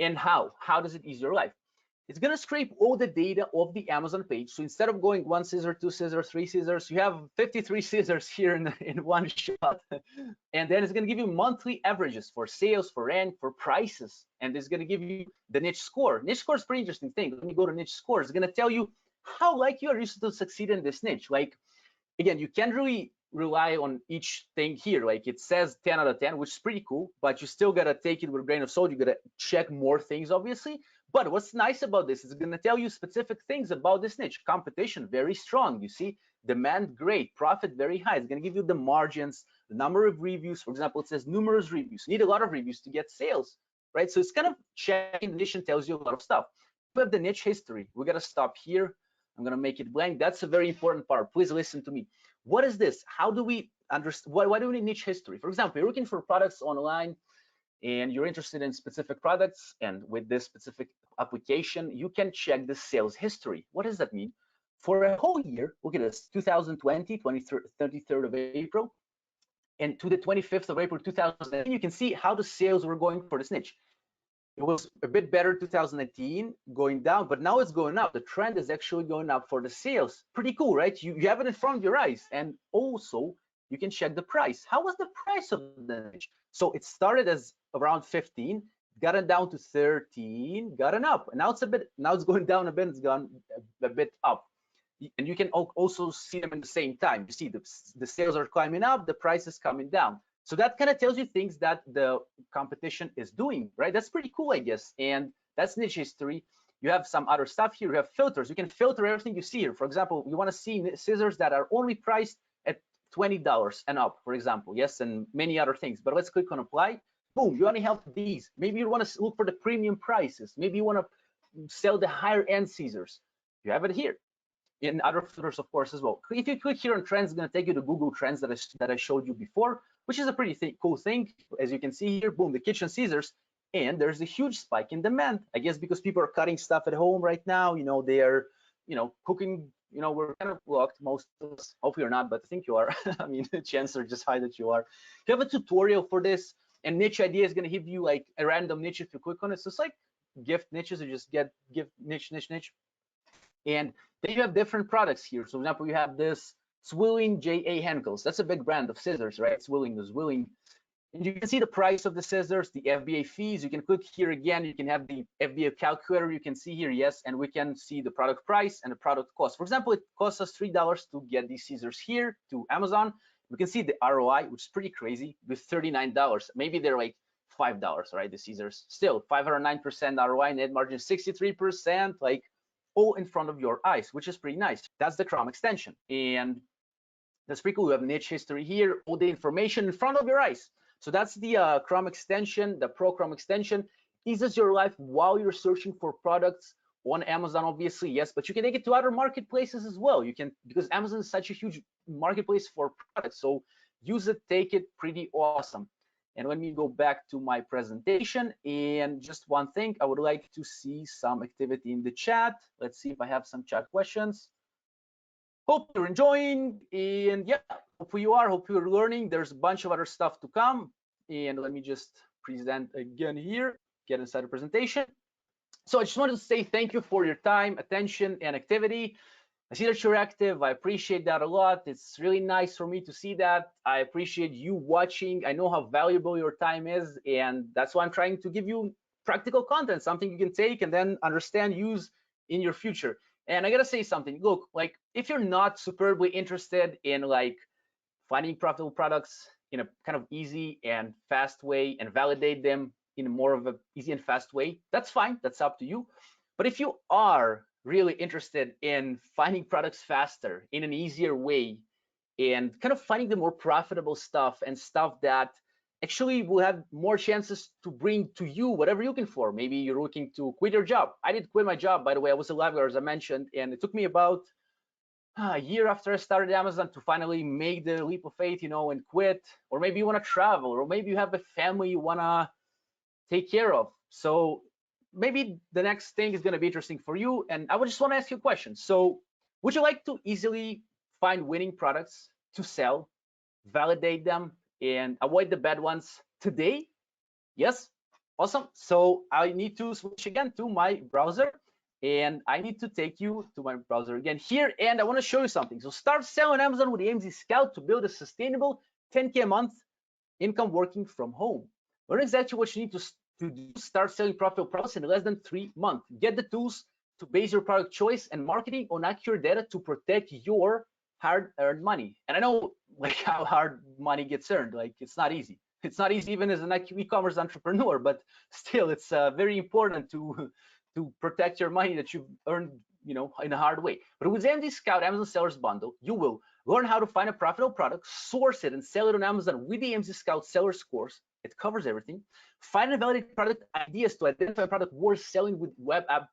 And how? How does it ease your life? It's gonna scrape all the data of the Amazon page. So instead of going 1 scissor, 2 scissors, 3 scissors, you have 53 scissors here in one shot. And then it's gonna give you monthly averages for sales, for rank, for prices. And it's gonna give you the niche score. Niche score is a pretty interesting thing. Let me go to niche score. It's gonna tell you how likely are you to succeed in this niche. Like, again, you can't really rely on each thing here. Like, it says 10 out of 10, which is pretty cool, but you still gotta take it with a grain of salt. You gotta check more things, obviously. But what's nice about this is it's gonna tell you specific things about this niche. Competition, very strong. You see, demand, great. Profit, very high. It's gonna give you the margins, the number of reviews. For example, it says numerous reviews. You need a lot of reviews to get sales, right? So it's kind of checking the niche and tells you a lot of stuff. We have the niche history. We gotta stop here. I'm gonna make it blank. That's a very important part. Please listen to me. What is this? How do we understand? Why do we need niche history? For example, you're looking for products online and you're interested in specific products, and with this specific application, you can check the sales history. What does that mean? For a whole year, look at this, 2020, 23rd of April, and to the 25th of April, 2018, you can see how the sales were going for this niche. It was a bit better 2018, going down, but now it's going up. The trend is actually going up for the sales. Pretty cool, right? You have it in front of your eyes. And also, you can check the price. How was the price of the niche? So it started as around 15, got it down to 13, got it up. And now it's going down a bit, it's gone a bit up. and you can also see them in the same time. You see the sales are climbing up, the price is coming down. So that kind of tells you things that the competition is doing, right? That's pretty cool, I guess. And that's niche history. You have some other stuff here. You have filters. You can filter everything you see here. For example, you want to see scissors that are only priced at $20 and up, for example. Yes, and many other things. But let's click on apply. Boom, you only have these. Maybe you want to look for the premium prices. Maybe you want to sell the higher end scissors. You have it here. In other filters, of course, as well. If you click here on trends, it's going to take you to Google Trends that I showed you before, which is a pretty cool thing. As you can see here, boom, the kitchen scissors. And there's a huge spike in demand, I guess, because people are cutting stuff at home right now. You know, they are, you know, cooking. You know, we're kind of locked, most of us. Hopefully you're not, but I think you are. I mean, the chances are just high that you are. You have a tutorial for this, and niche idea is going to give you like a random niche if you click on it. So it's like gift niches. You just get gift niche. And then you have different products here. So for example, you have this Swilling JA Henkels. That's a big brand of scissors, right? Swilling is Willing. And you can see the price of the scissors, the FBA fees. You can click here again. You can have the FBA calculator. You can see here, yes, and we can see the product price and the product cost. For example, it costs us $3 to get these scissors here to Amazon. We can see the ROI, which is pretty crazy, with $39. Maybe they're like $5, right? The scissors. Still, 509% ROI, net margin 63%, like all in front of your eyes, which is pretty nice. That's the Chrome extension. And that's pretty cool. We have niche history here, all the information in front of your eyes. So that's the Chrome extension, the Pro Chrome extension. Eases your life while you're searching for products on Amazon, obviously, yes, but you can take it to other marketplaces as well. You can, because Amazon is such a huge marketplace for products. So use it, take it, pretty awesome. And let me go back to my presentation. And just one thing, I would like to see some activity in the chat. Let's see if I have some chat questions. Hope you're enjoying, and yeah, hopefully you are, hopefully you're learning. There's a bunch of other stuff to come. And let me just present again here, get inside the presentation. So I just wanted to say thank you for your time, attention, and activity. I see that you're active. I appreciate that a lot. It's really nice for me to see that. I appreciate you watching. I know how valuable your time is, and that's why I'm trying to give you practical content, something you can take and then understand, use in your future. And I gotta say something. Look, like if you're not superbly interested in like finding profitable products in a kind of easy and fast way and validate them in more of a easy and fast way, that's fine. That's up to you. But if you are really interested in finding products faster in an easier way and kind of finding the more profitable stuff and stuff that actually will have more chances to bring to you whatever you're looking for. Maybe you're looking to quit your job. I did quit my job, by the way. I was a lifeguard, as I mentioned, and it took me about a year after I started Amazon to finally make the leap of faith, you know, and quit. Or maybe you want to travel, or maybe you have a family you want to take care of. So maybe the next thing is going to be interesting for you. And I would just want to ask you a question. So would you like to easily find winning products to sell, validate them, and avoid the bad ones today? Yes, awesome. So I need to switch again to my browser, and I need to take you to my browser again here, and I want to show you something. So start selling Amazon with the AMZScout to build a sustainable 10K a month income working from home. Learn exactly what you need to do, start selling profitable products in less than 3 months. Get the tools to base your product choice and marketing on accurate data to protect your hard-earned money. And I know like how hard money gets earned. Like it's not easy. It's not easy even as an e-commerce entrepreneur, but still it's very important to protect your money that you've earned, you know, in a hard way. But with AMZScout Amazon Sellers Bundle, you will learn how to find a profitable product, source it, and sell it on Amazon with the AMZScout Sellers course. It covers everything. Find and validate product ideas to identify a product worth selling with web app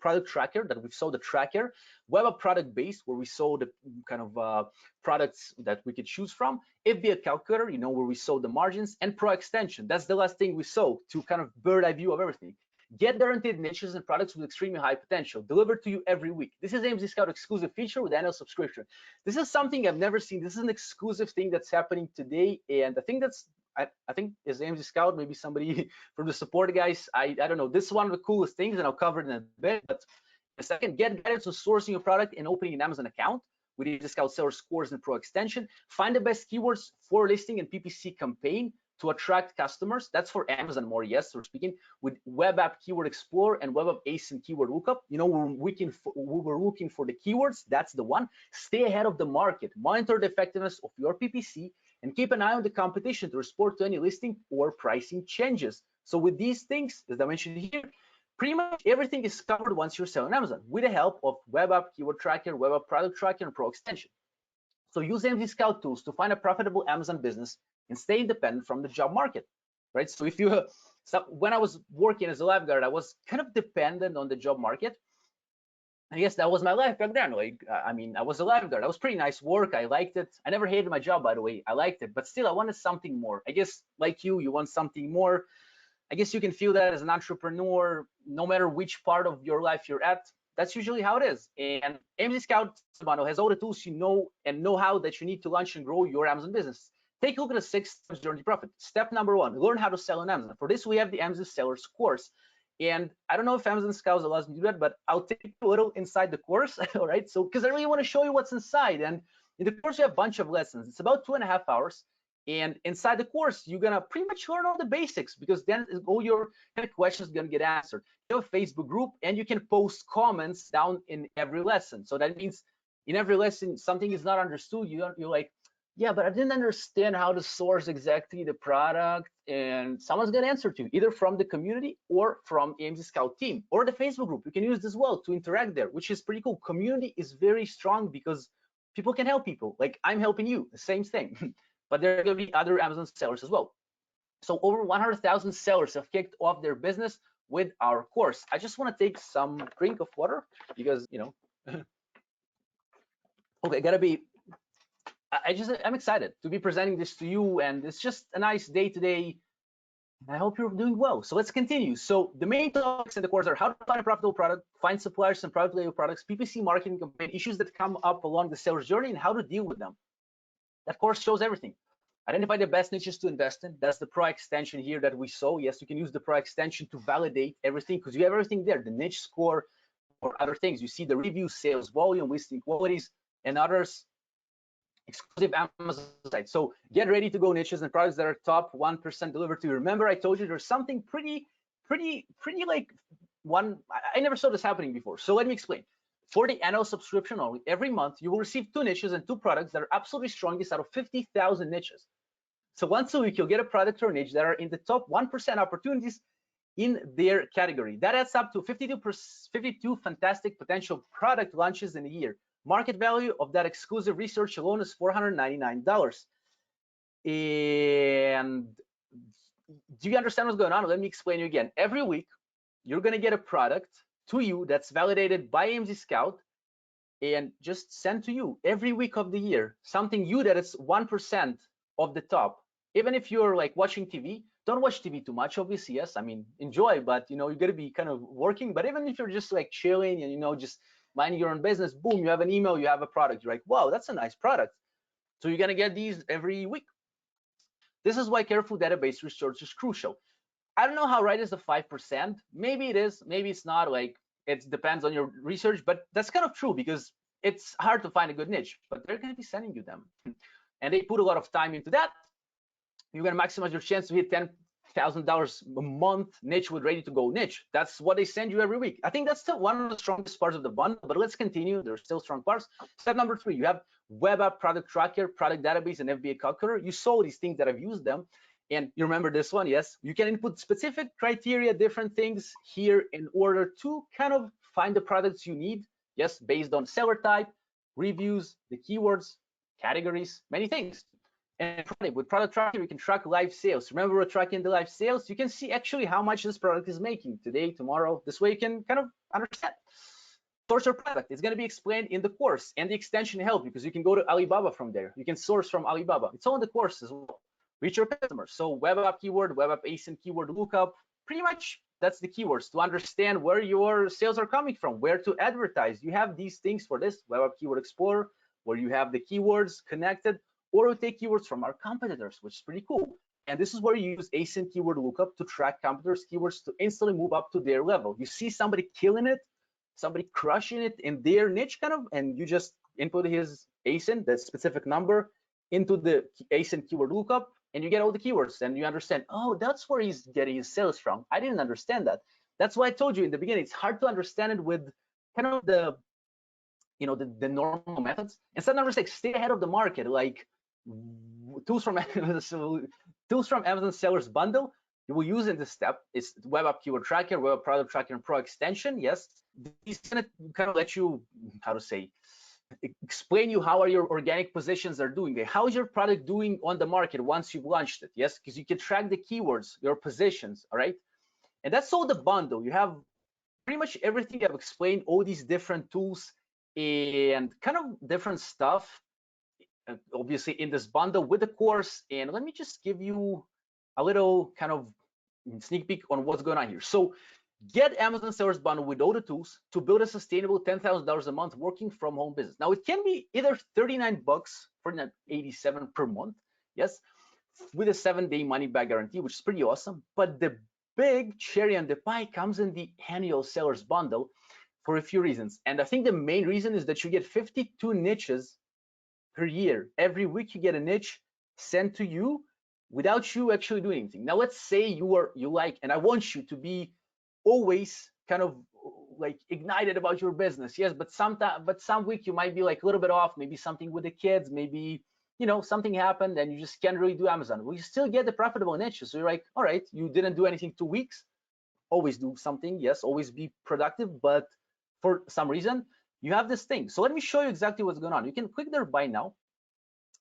product tracker that we've sold the tracker, web app product base where we sold the kind of products that we could choose from, FBA calculator, you know, where we sold the margins, and Pro extension. That's the last thing we sold to kind of bird eye view of everything. Get guaranteed niches and products with extremely high potential delivered to you every week. This is AMZScout exclusive feature with annual subscription. This is something I've never seen. This is an exclusive thing that's happening today, and I think that's I think is AMZScout, maybe somebody from the support guys. I don't know. This is one of the coolest things, and I'll cover it in a bit. But a second, get guidance on sourcing your product and opening an Amazon account with AMZScout Seller Scores and Pro extension. Find the best keywords for listing and PPC campaign to attract customers. That's for Amazon more, yes, we're speaking with Web App Keyword Explorer and Web App ASIN Keyword Lookup. You know, we were looking for the keywords. That's the one. Stay ahead of the market, monitor the effectiveness of your PPC, and keep an eye on the competition to respond to any listing or pricing changes. So with these things, as I mentioned here, pretty much everything is covered once you're selling Amazon with the help of Web App Keyword Tracker, Web App Product Tracker, and Pro Extension. So use AMZScout tools to find a profitable Amazon business and stay independent from the job market, right? So if you, when I was working as a lifeguard, I was kind of dependent on the job market. I guess that was my life back then. Like, I mean, I was a lifeguard. That was pretty nice work. I liked it. I never hated my job, by the way. I liked it, but still, I wanted something more. I guess, like you want something more. I guess you can feel that as an entrepreneur, no matter which part of your life you're at. That's usually how it is. And AMZScout has all the tools you know and know-how that you need to launch and grow your Amazon business. Take a look at the 6 steps journey to profit. Step number 1, learn how to sell on Amazon. For this, we have the Amazon Sellers course. And I don't know if AMZScout allows me to do that, but I'll take a little inside the course, all right? So, because I really want to show you what's inside. And in the course, we have a bunch of lessons. It's about 2.5 hours. And inside the course, you're gonna pretty much learn all the basics, because then all your kind of questions are gonna get answered. You have a Facebook group, and you can post comments down in every lesson. So that means in every lesson, something is not understood. You're like, yeah, but I didn't understand how to source exactly the product, and someone's gonna answer to you, either from the community or from AMZScout team or the Facebook group. You can use this as well to interact there, which is pretty cool. Community is very strong because people can help people. Like I'm helping you, the same thing. But there are going to be other Amazon sellers as well. So over 100,000 sellers have kicked off their business with our course. I just want to take some drink of water because, you know, okay, I'm excited to be presenting this to you, and it's just a nice day today. I hope you're doing well. So let's continue. So the main topics in the course are how to find a profitable product, find suppliers and private label products, PPC marketing campaign, issues that come up along the seller's journey, and how to deal with them. That course shows everything. Identify the best niches to invest in. That's the Pro extension here that we saw. Yes, you can use the Pro extension to validate everything because you have everything there, the niche score or other things. You see the review, sales volume, listing qualities, and others. Exclusive Amazon site. So get ready to go niches and products that are top 1% delivered to you. Remember, I told you there's something pretty like one. I never saw this happening before. So let me explain. For the annual subscription only, every month you will receive 2 niches and 2 products that are absolutely strongest out of 50,000 niches. So once a week, you'll get a product or niche that are in the top 1% opportunities in their category. That adds up to 52 fantastic potential product launches in a year. Market value of that exclusive research alone is $499. And do you understand what's going on? Let me explain you again. Every week, you're going to get a product to you that's validated by AMZScout and just sent to you every week of the year, something you that is 1% of the top. Even if you're like watching TV, don't watch TV too much, obviously. Yes, I mean, enjoy, but you know, you got to be kind of working. But even if you're just like chilling and, you know, just minding your own business, boom, you have an email, you have a product. You're like, wow, that's a nice product. So you're going to get these every week. This is why careful database research is crucial. I don't know how right is the 5%. Maybe it is, maybe it's not. Like it depends on your research, but that's kind of true because it's hard to find a good niche, but they're going to be sending you them. And they put a lot of time into that. You're going to maximize your chance to hit $10,000 a month niche with ready to go niche. That's what they send you every week. I think that's still one of the strongest parts of the bundle, but let's continue. There's still strong parts. Step number 3, you have Web App Product Tracker, Product Database, and FBA Calculator. You saw these things that I've used them. And you remember this one, yes? You can input specific criteria, different things here in order to kind of find the products you need, yes, based on seller type, reviews, the keywords, categories, many things. And with Product Tracker, you can track live sales. Remember, we're tracking the live sales. You can see actually how much this product is making today, tomorrow. This way you can kind of understand. Source your product. It's going to be explained in the course, and the extension help because you can go to Alibaba from there. You can source from Alibaba. It's all in the course as well. Reach your customers. So Web App keyword, Web App ASIN keyword lookup, pretty much that's the keywords to understand where your sales are coming from, where to advertise. You have these things for this Web App Keyword Explorer, where you have the keywords connected, or we take keywords from our competitors, which is pretty cool. And this is where you use ASIN keyword lookup to track competitors' keywords to instantly move up to their level. You see somebody killing it, somebody crushing it in their niche kind of, and you just input his ASIN, that specific number, into the ASIN keyword lookup, and you get all the keywords and you understand, oh, that's where he's getting his sales from. I didn't understand that. That's why I told you in the beginning, it's hard to understand it with kind of the, you know, the normal methods. Instead, number 6, stay ahead of the market, like tools from Amazon Sellers Bundle. You will use in this step is Web App Keyword Tracker, Web App Product Tracker, and Pro Extension. Yes, this is gonna kind of let you, how to say, explain you how are your organic positions are doing. How is your product doing on the market once you've launched it? Yes, because you can track the keywords, your positions. All right, and that's all the bundle. You have pretty much everything I've explained, all these different tools and kind of different stuff, obviously in this bundle with the course. And let me just give you a little kind of sneak peek on what's going on here. So get Amazon Sellers Bundle with all the tools to build a sustainable $10,000 a month working from home business. Now it can be either $39 for $87 per month, yes, with a 7-day money back guarantee, which is pretty awesome. But the big cherry on the pie comes in the annual Sellers Bundle for a few reasons. And I think the main reason is that you get 52 niches per year. Every week you get a niche sent to you without you actually doing anything. Now let's say you like, and I want you to be always kind of like ignited about your business, yes, but some week you might be like a little bit off, maybe something with the kids, maybe, you know, something happened and you just can't really do Amazon. Well, you still get the profitable niches. So you're like, all right, you didn't do anything 2 weeks, always do something, yes, always be productive, but for some reason you have this thing. So let me show you exactly what's going on. You can click there buy now,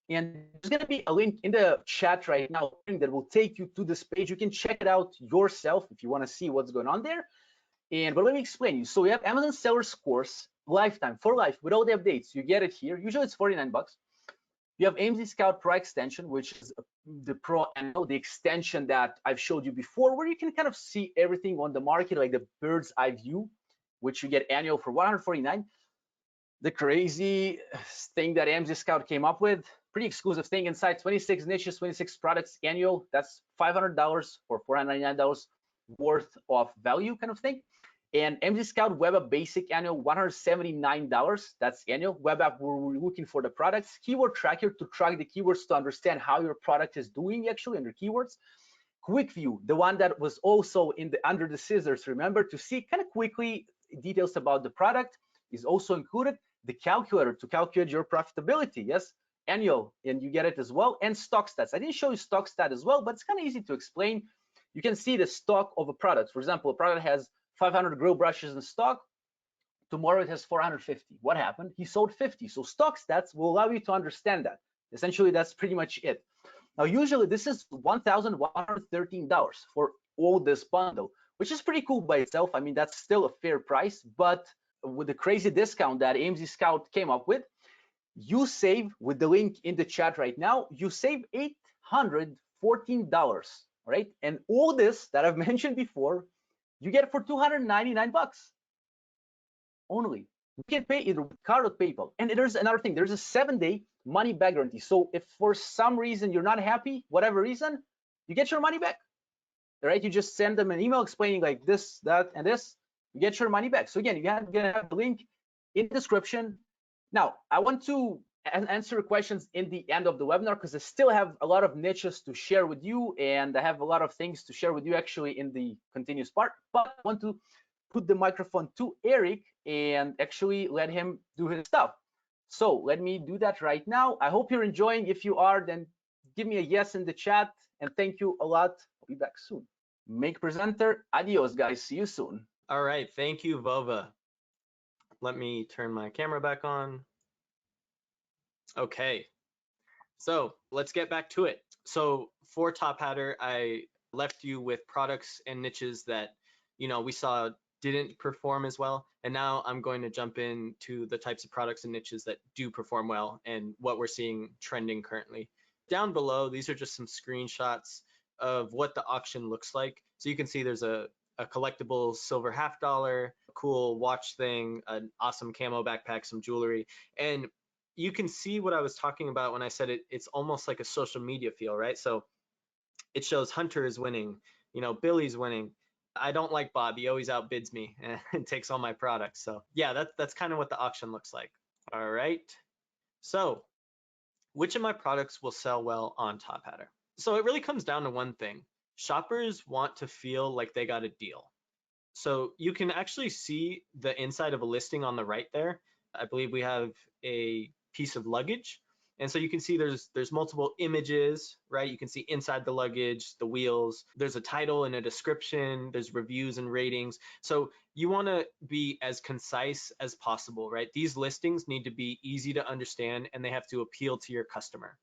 and there's going to be a link in the chat right now that will take you to this page. You can check it out yourself if you want to see what's going on there. But let me explain you. So we have Amazon Sellers course, lifetime, for life, with all the updates. You get it here. Usually it's $49. You have AMZScout Pro Extension, which is the Pro Annual, the extension that I've showed you before, where you can kind of see everything on the market, like the bird's eye view, which you get annual for $149. The crazy thing that AMZScout came up with, pretty exclusive thing inside, 26 niches, 26 products annual. That's $500 or $499 worth of value kind of thing. And AMZScout Web App Basic Annual, $179. That's annual. Web App, we're looking for the products. Keyword Tracker to track the keywords to understand how your product is doing actually under keywords. Quick View, the one that was also in the under the scissors, remember, to see kind of quickly details about the product is also included. The calculator to calculate your profitability, yes, annual, and you get it as well. And stock stats. I didn't show you stock stat as well, but it's kind of easy to explain. You can see the stock of a product. For example, a product has 500 grill brushes in stock. Tomorrow it has 450. What happened? He sold 50. So stock stats will allow you to understand that. Essentially, that's pretty much it. Now, usually this is $1,113 for all this bundle, which is pretty cool by itself. I mean, that's still a fair price, but with the crazy discount that AMZScout came up with, you save, with the link in the chat right now, you save $814, right? And all this that I've mentioned before, you get it for $299 only. You can pay either with card or PayPal. And there's another thing, there's a 7-day money back guarantee. So if for some reason you're not happy, whatever reason, you get your money back, right? You just send them an email explaining like this, that, and this, you get your money back. So again, you're gonna have the link in the description. Now, I want to answer questions in the end of the webinar because I still have a lot of niches to share with you, and I have a lot of things to share with you actually in the continuous part, but I want to put the microphone to Eric and actually let him do his stuff. So let me do that right now. I hope you're enjoying. If you are, then give me a yes in the chat, and thank you a lot. I'll be back soon. Make presenter. Adios, guys. See you soon. All right, thank you, Vova. Let me turn my camera back on. Okay, so let's get back to it. So for Tophatter, I left you with products and niches that, you know, we saw didn't perform as well. And now I'm going to jump into the types of products and niches that do perform well and what we're seeing trending currently. Down below, these are just some screenshots of what the auction looks like. So you can see there's a collectible silver $50, cool watch thing, an awesome camo backpack, some jewelry. And you can see what I was talking about when I said it's almost like a social media feel, right? So it shows Hunter is winning, you know, Billy's winning. I don't like Bob, he always outbids me and takes all my products. So yeah, that's kind of what the auction looks like. All right, so which of my products will sell well on Tophatter? So it really comes down to one thing. Shoppers want to feel like they got a deal. So you can actually see the inside of a listing on the right there. I believe we have a piece of luggage. And so you can see there's multiple images, right? You can see inside the luggage, the wheels, there's a title and a description, there's reviews and ratings. So you want to be as concise as possible, right? These listings need to be easy to understand and they have to appeal to your customer.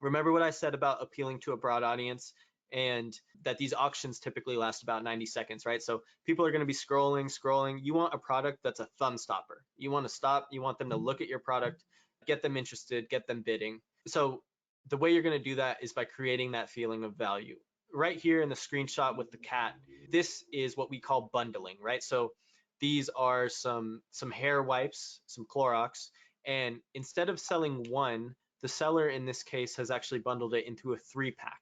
Remember what I said about appealing to a broad audience and that these auctions typically last about 90 seconds, right? So people are going to be scrolling. You want a product that's a thumb stopper. You want to stop, you want them to look at your product, get them interested, get them bidding. So the way you're going to do that is by creating that feeling of value. Right here in the screenshot with the cat, this is what we call bundling, right? So these are some hair wipes, some Clorox, and instead of selling one, the seller in this case has actually bundled it into a 3-pack.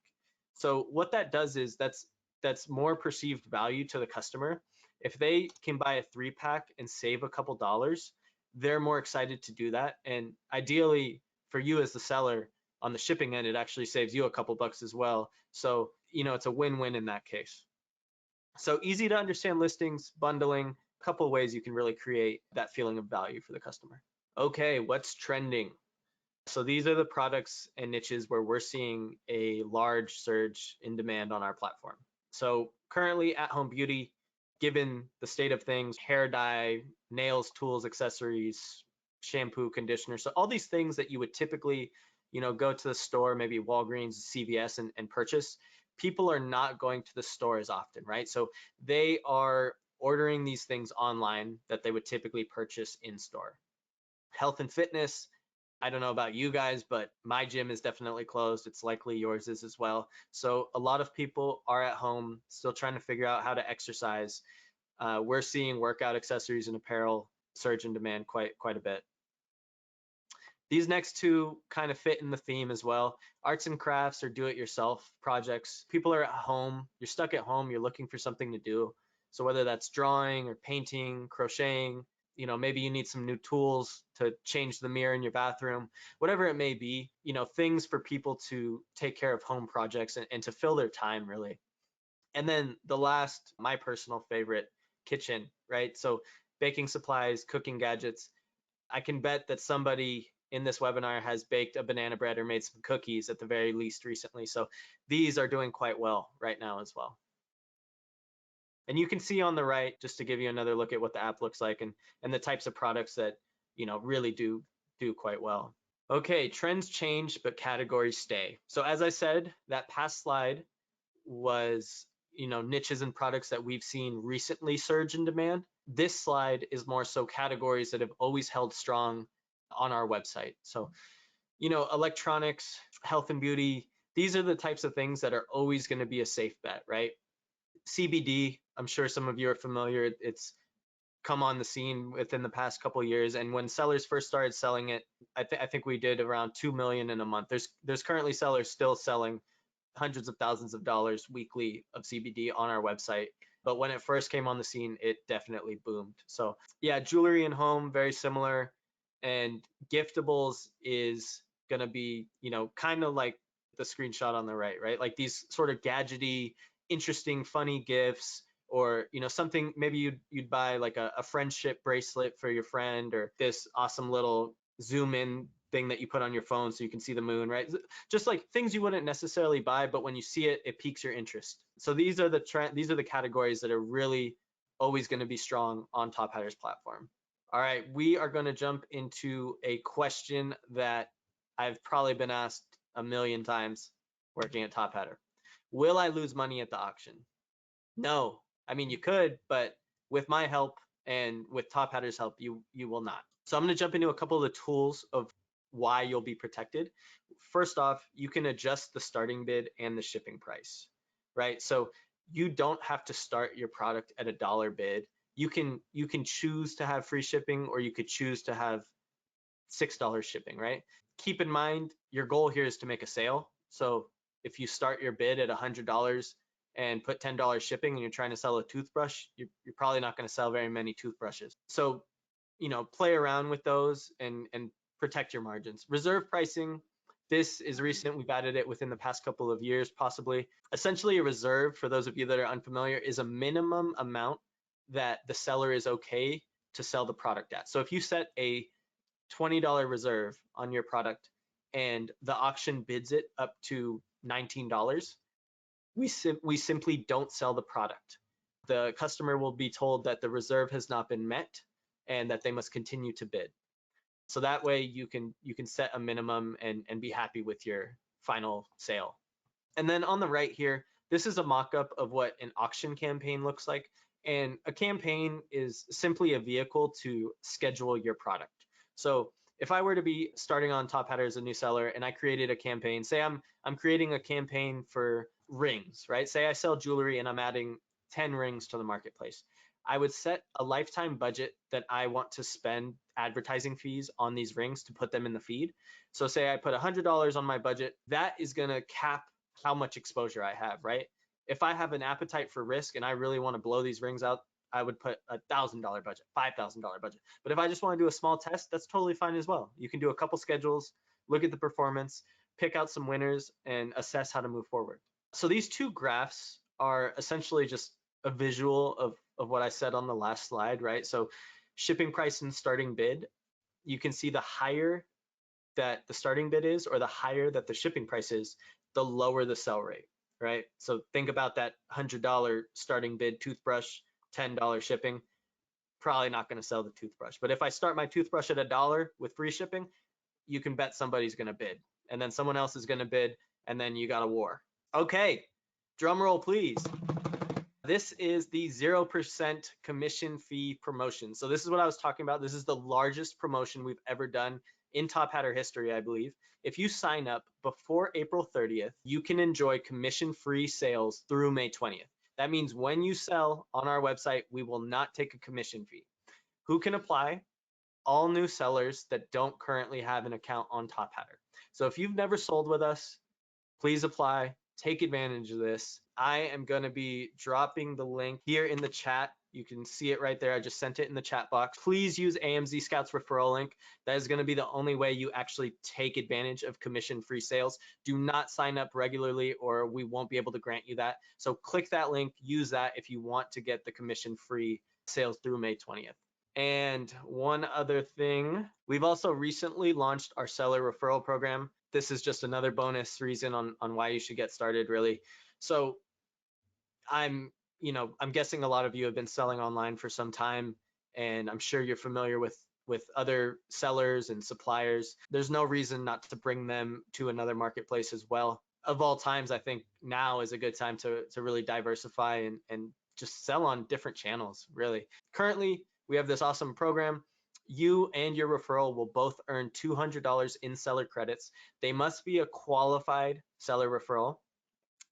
So what that does is that's more perceived value to the customer. If they can buy a 3-pack and save a couple dollars, they're more excited to do that. And ideally for you as the seller on the shipping end, it actually saves you a couple bucks as well. So, it's a win-win in that case. So easy to understand listings, bundling, a couple of ways you can really create that feeling of value for the customer. Okay, what's trending? So these are the products and niches where we're seeing a large surge in demand on our platform. So currently at-home beauty, given the state of things, hair dye, nails, tools, accessories, shampoo, conditioner. So all these things that you would typically, go to the store, maybe Walgreens, CVS and purchase, people are not going to the store as often, right? So they are ordering these things online that they would typically purchase in store. Health and fitness, I don't know about you guys, but my gym is definitely closed. It's likely yours is as well. So a lot of people are at home still trying to figure out how to exercise. We're seeing workout accessories and apparel surge in demand quite a bit. These next two kind of fit in the theme as well. Arts and crafts or do-it-yourself projects. People are at home, you're stuck at home, you're looking for something to do. So whether that's drawing or painting, crocheting, maybe you need some new tools to change the mirror in your bathroom, whatever it may be, things for people to take care of home projects and to fill their time really. And then the last, my personal favorite, kitchen, right? So baking supplies, cooking gadgets. I can bet that somebody in this webinar has baked a banana bread or made some cookies at the very least recently. So these are doing quite well right now as well. And you can see on the right, just to give you another look at what the app looks like and the types of products that, really do quite well. Okay, trends change, but categories stay. So as I said, that past slide was, niches and products that we've seen recently surge in demand. This slide is more so categories that have always held strong on our website. So, electronics, health and beauty, these are the types of things that are always going to be a safe bet, right? CBD, I'm sure some of you are familiar. It's come on the scene within the past couple of years. And when sellers first started selling it, I think we did around 2 million in a month. There's currently sellers still selling hundreds of thousands of dollars weekly of CBD on our website. But when it first came on the scene, it definitely boomed. So yeah, jewelry and home, very similar. And giftables is gonna be, kind of like the screenshot on the right? Like these sort of gadgety, interesting, funny gifts, or something maybe you'd buy like a friendship bracelet for your friend, or this awesome little zoom in thing that you put on your phone so you can see the moon, right? Just like things you wouldn't necessarily buy, but when you see it, it piques your interest. So these are the categories that are really always going to be strong on Tophatter's platform. All right, we are going to jump into a question that I've probably been asked a million times working at Tophatter. Will I lose money at the auction? No. I mean, you could, but with my help and with Tophatter's help, you will not. So I'm going to jump into a couple of the tools of why you'll be protected. First off, you can adjust the starting bid and the shipping price, right? So you don't have to start your product at $1 bid. You can choose to have free shipping, or you could choose to have $6 shipping, right? Keep in mind, your goal here is to make a sale. So if you start your bid at $100 and put $10 shipping and you're trying to sell a toothbrush, you're probably not going to sell very many toothbrushes. So, play around with those and protect your margins. Reserve pricing, This is recent. We've added it within the past couple of years, possibly. Essentially, a reserve, for those of you that are unfamiliar, is a minimum amount that the seller is okay to sell the product at. So if you set a $20 reserve on your product and the auction bids it up to $19, we simply don't sell the product. The customer will be told that the reserve has not been met and that they must continue to bid. So that way you can set a minimum and be happy with your final sale. And then on the right here, this is a mock-up of what an auction campaign looks like. And a campaign is simply a vehicle to schedule your product. So if I were to be starting on Tophatter as a new seller and I created a campaign, say I'm creating a campaign for rings, right? Say I sell jewelry and I'm adding 10 rings to the marketplace. I would set a lifetime budget that I want to spend advertising fees on these rings to put them in the feed. So say I put $100 on my budget, that is gonna cap how much exposure I have, right? If I have an appetite for risk and I really want to blow these rings out, I would put $1,000 budget, $5,000 budget. But if I just want to do a small test, that's totally fine as well. You can do a couple schedules, look at the performance, pick out some winners, and assess how to move forward. So these two graphs are essentially just a visual of what I said on the last slide, right? So shipping price and starting bid, you can see the higher that the starting bid is or the higher that the shipping price is, the lower the sell rate, right? So think about that $100 starting bid toothbrush, $10 shipping, probably not going to sell the toothbrush. But if I start my toothbrush at $1 with free shipping, you can bet somebody's going to bid, and then someone else is going to bid, and then you got a war. Okay, drum roll, please. This is the 0% commission fee promotion. So this is what I was talking about. This is the largest promotion we've ever done in Tophatter history, I believe. If you sign up before April 30th, you can enjoy commission-free sales through May 20th. That means when you sell on our website, we will not take a commission fee. Who can apply? All new sellers that don't currently have an account on Tophatter. So if you've never sold with us, please apply. Take advantage of this. I am going to be dropping the link here in the chat. You can see it right there. I just sent it in the chat box. Please use AMZScout's referral link. That is going to be the only way you actually take advantage of commission-free sales. Do not sign up regularly or we won't be able to grant you that. So click that link, use that if you want to get the commission-free sales through May 20th. And one other thing, we've also recently launched our seller referral program. This is just another bonus reason on why you should get started, really. So I'm guessing a lot of you have been selling online for some time, and I'm sure you're familiar with other sellers and suppliers. There's no reason not to bring them to another marketplace as well. Of all times, I think now is a good time to really diversify and just sell on different channels, really. Currently, we have this awesome program. You and your referral will both earn $200 in seller credits. They must be a qualified seller referral.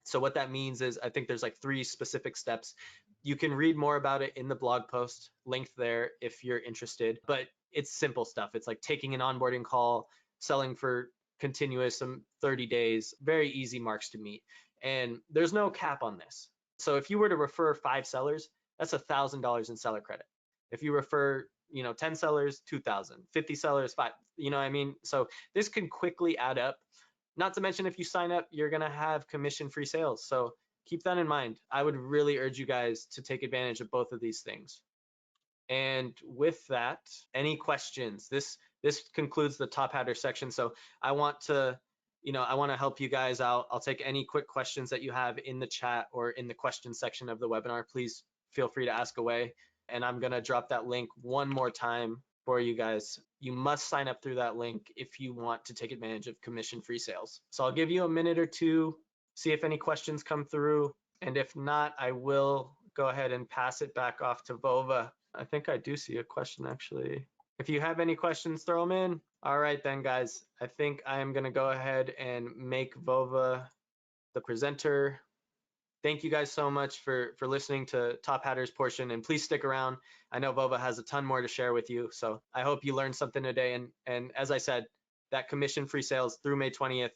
So what that means is, I think there's like 3 specific steps. You can read more about it in the blog post, linked there if you're interested, but it's simple stuff. It's like taking an onboarding call, selling for continuous 30 days, very easy marks to meet. And there's no cap on this. So if you were to refer 5 sellers, that's $1,000 in seller credit. If you refer 10 sellers, 2,000, 50 sellers, 5, you know what I mean? So this can quickly add up. Not to mention, if you sign up, you're gonna have commission-free sales. So keep that in mind. I would really urge you guys to take advantage of both of these things. And with that, any questions? This concludes the Tophatter section. So I want to help you guys out. I'll take any quick questions that you have in the chat or in the question section of the webinar. Please feel free to ask away. And I'm gonna drop that link one more time for you guys. You must sign up through that link if you want to take advantage of commission-free sales. So I'll give you a minute or two, see if any questions come through. And if not, I will go ahead and pass it back off to Vova. I think I do see a question, actually. If you have any questions, throw them in. All right then, guys. I think I am gonna go ahead and make Vova the presenter. Thank you guys so much for listening to Tophatter's portion, and please stick around. I know Vova has a ton more to share with you, so I hope you learned something today. And as I said, that commission-free sales through May 20th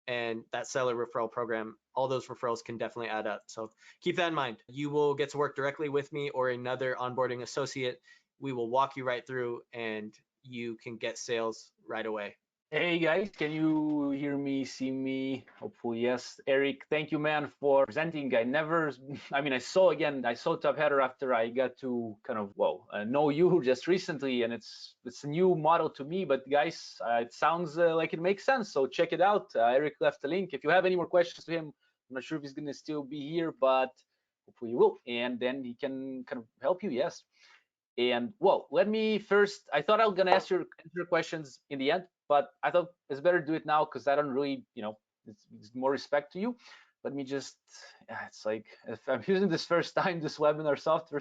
and that seller referral program, all those referrals can definitely add up. So keep that in mind. You will get to work directly with me or another onboarding associate. We will walk you right through and you can get sales right away. Hey guys, can you hear me, see me? Hopefully yes. Eric, thank you, man, for presenting. I saw Tophatter after I got to kind of know you just recently, and it's a new model to me. But guys, it sounds like it makes sense. So check it out. Eric left a link. If you have any more questions to him, I'm not sure if he's gonna still be here, but hopefully he will, and then he can kind of help you. Yes. And well, let me first, I thought I was gonna answer questions in the end, but I thought it's better to do it now because I don't really, it's more respect to you. Let me just, it's like, if I'm using this first time, this webinar software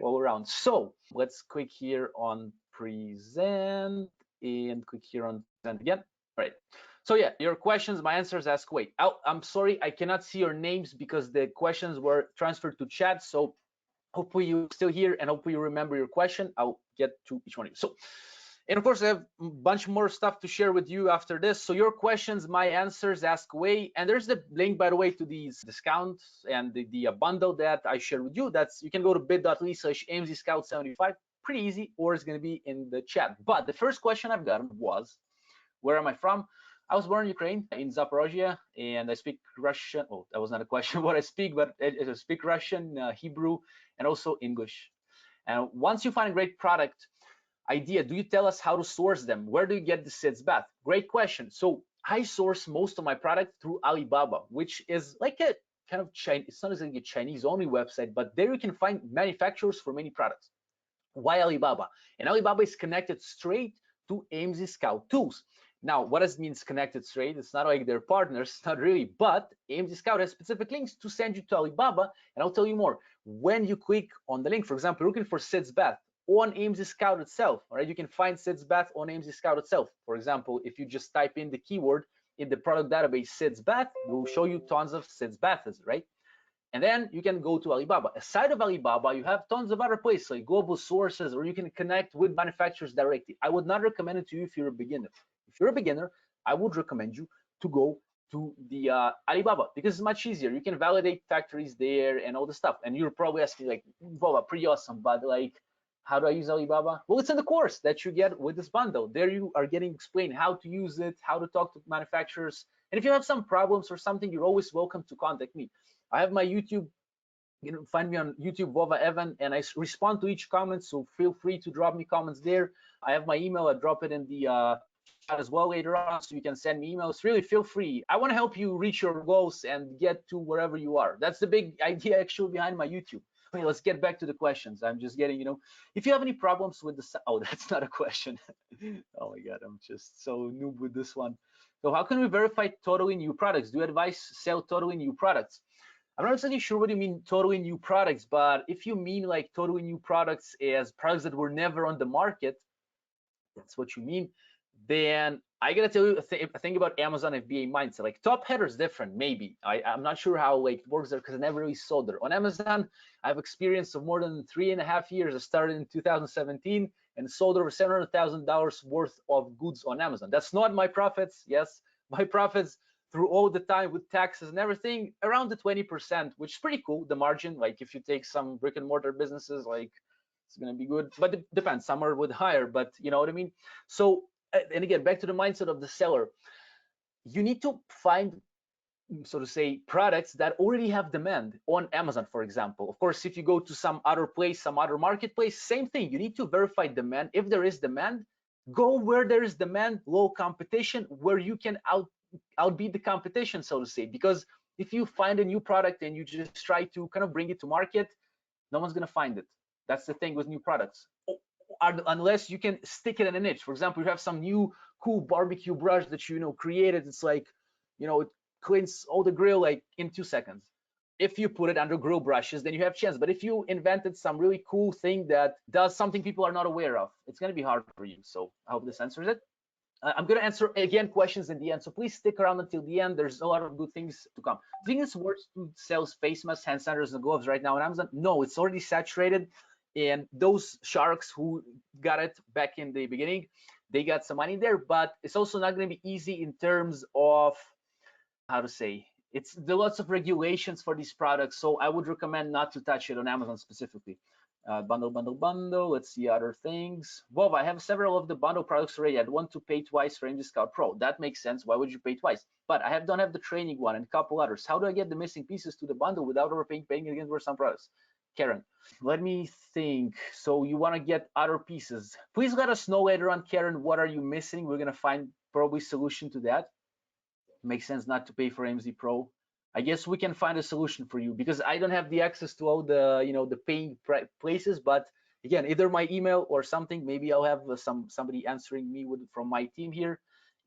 all around. So let's click here on present and click here on present again. All right. So yeah, your questions, my answers, ask away. I'm sorry, I cannot see your names because the questions were transferred to chat. So hopefully you're still here and hopefully you remember your question. I'll get to each one of you. So, and of course I have a bunch more stuff to share with you after this. So your questions, my answers, ask away. And there's the link, by the way, to these discounts and the bundle that I shared with you. That's, you can go to bit.ly/AMZScout75, pretty easy, or it's gonna be in the chat. But the first question I've gotten was, where am I from? I was born in Ukraine, in Zaporozhye, and I speak Russian. Oh, that was not a question what I speak, but I speak Russian, Hebrew, and also English. And once you find a great product idea, do you tell us how to source them? Where do you get the seeds back? Great question. So I source most of my product through Alibaba, which is like a kind of Chinese, it's not exactly a Chinese only website, but there you can find manufacturers for many products. Why Alibaba? And Alibaba is connected straight to AMZScout tools. Now, what does it mean connected straight? It's not like they're partners, not really, but AMZScout has specific links to send you to Alibaba, and I'll tell you more. When you click on the link, for example, you're looking for Sid's Bath on AMZScout itself, all right? You can find Sid's Bath on AMZScout itself. For example, if you just type in the keyword in the product database Sid's Bath, it will show you tons of Sid's Baths, right? And then you can go to Alibaba. Aside of Alibaba, you have tons of other places like global sources, or you can connect with manufacturers directly. I would not recommend it to you if you're a beginner. If you're a beginner, I would recommend you to go to the Alibaba because it's much easier. You can validate factories there and all the stuff. And you're probably asking like, Vova, pretty awesome, but like, how do I use Alibaba? Well, it's in the course that you get with this bundle. There you are getting explained how to use it, how to talk to manufacturers. And if you have some problems or something, you're always welcome to contact me. I have my YouTube, you know, find me on YouTube, Vova Even, and I respond to each comment, so feel free to drop me comments there. I have my email, I drop it in the chat as well later on, so you can send me emails. Really feel free. I want to help you reach your goals and get to wherever you are. That's the big idea actually behind my YouTube. Okay, let's get back to the questions. I'm just getting, you know, if you have any problems with the, oh, that's not a question. Oh my God, I'm just so noob with this one. So how can we verify totally new products? Do you advise sell totally new products? I'm not exactly sure what you mean totally new products, but if you mean like totally new products as products that were never on the market, that's what you mean, then I gotta tell you a thing about Amazon FBA mindset. Like Tophatter is different, maybe. I'm not sure how like it works there because I never really sold there. On Amazon, I have experience of more than 3.5 years. I started in 2017 and sold over $700,000 worth of goods on Amazon. That's not my profits. Yes, my profits through all the time with taxes and everything, around the 20%, which is pretty cool, the margin. Like if you take some brick and mortar businesses, like it's gonna be good, but it depends, some are with higher, but you know what I mean? So, and again, back to the mindset of the seller, you need to find, so to say, products that already have demand on Amazon, for example. Of course, if you go to some other place, some other marketplace, same thing, you need to verify demand. If there is demand, go where there is demand, low competition, where you can outbeat the competition, so to say. Because if you find a new product and you just try to kind of bring it to market, no one's going to find it. That's the thing with new products, unless you can stick it in a niche. For example, you have some new cool barbecue brush that you created. It's like, it cleans all the grill like in 2 seconds. If you put it under grill brushes, then you have chance. But if you invented some really cool thing that does something people are not aware of, it's going to be hard for you. So I hope this answers it. I'm going to answer again questions in the end, so please stick around until the end. There's a lot of good things to come. Do you think it's worth to sell face masks, hand sanitizers, and gloves right now on Amazon? No, it's already saturated, and those sharks who got it back in the beginning, they got some money there, but it's also not going to be easy in terms of, how to say, there are lots of regulations for these products, so I would recommend not to touch it on Amazon specifically. Bundle. Let's see other things. Vova, I have several of the bundle products already. I'd want to pay twice for AMZScout Pro. That makes sense. Why would you pay twice? But I don't have the training one and a couple others. How do I get the missing pieces to the bundle without paying again for some products? Karen, let me think. So you want to get other pieces. Please let us know later on, Karen, what are you missing? We're going to find probably solution to that. Makes sense not to pay for AMZ Pro. I guess we can find a solution for you because I don't have the access to all the the paying places. But again, either my email or something, maybe I'll have somebody answering me from my team here.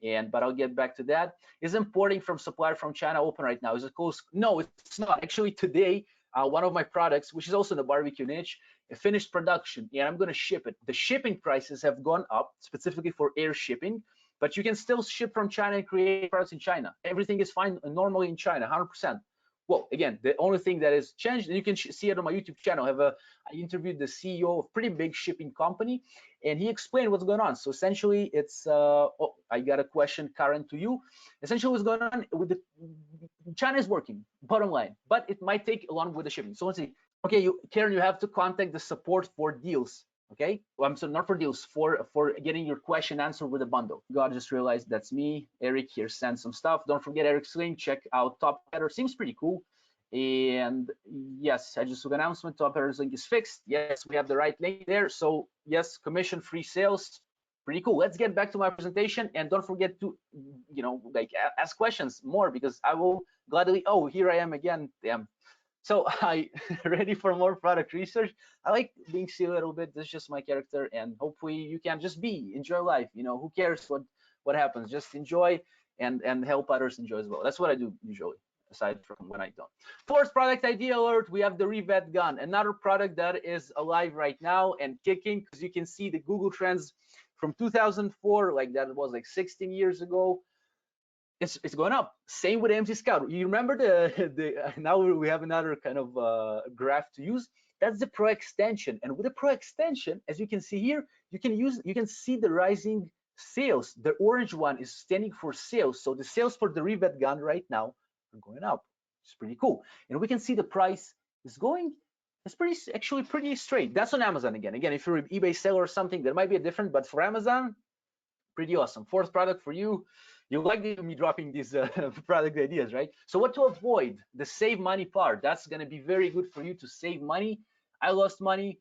But I'll get back to that. Is importing from supplier from China open right now? Is it close? No, it's not. Actually, today, one of my products, which is also in the barbecue niche, finished production, and I'm going to ship it. The shipping prices have gone up specifically for air shipping. But you can still ship from China and create products in China. Everything is fine normally in China, 100%. Well, again, the only thing that has changed, and you can see it on my YouTube channel. I interviewed the CEO of a pretty big shipping company, and he explained what's going on. So essentially, it's I got a question, Karen, to you. Essentially, what's going on with China is working, bottom line, but it might take along with the shipping. So let's see. Okay, Karen, you have to contact the support for deals. Okay, well, I'm sorry, not for deals, for getting your question answered with a bundle. God, just realized that's me. Eric here sent some stuff. Don't forget Eric's link. Check out Tophatter. Seems pretty cool. And yes, I just took an announcement. Tophatter's link is fixed. Yes, we have the right link there. So yes, commission-free sales. Pretty cool. Let's get back to my presentation, and don't forget to ask questions more, because I will gladly. Oh, here I am again. Damn. So I ready for more product research. I like being silly a little bit. This is just my character, and hopefully you can just enjoy life. Who cares what happens? Just enjoy and help others enjoy as well. That's what I do usually, aside from when I don't. Fourth product idea alert. We have the Revet gun, another product that is alive right now and kicking, because you can see the Google Trends from 2004, like that was like 16 years ago. It's going up. Same with AMZScout. You remember the now we have another kind of graph to use. That's the Pro extension, and with the Pro extension, as you can see here, you can see the rising sales. The orange one is standing for sales. So the sales for the Revet gun right now are going up. It's pretty cool, and we can see the price is going. It's actually pretty straight. That's on Amazon again. If you're an eBay seller or something, that might be different, but for Amazon, pretty awesome. Fourth product for you. You like me dropping these product ideas, right? So what to avoid? The save money part. That's going to be very good for you to save money. I lost money,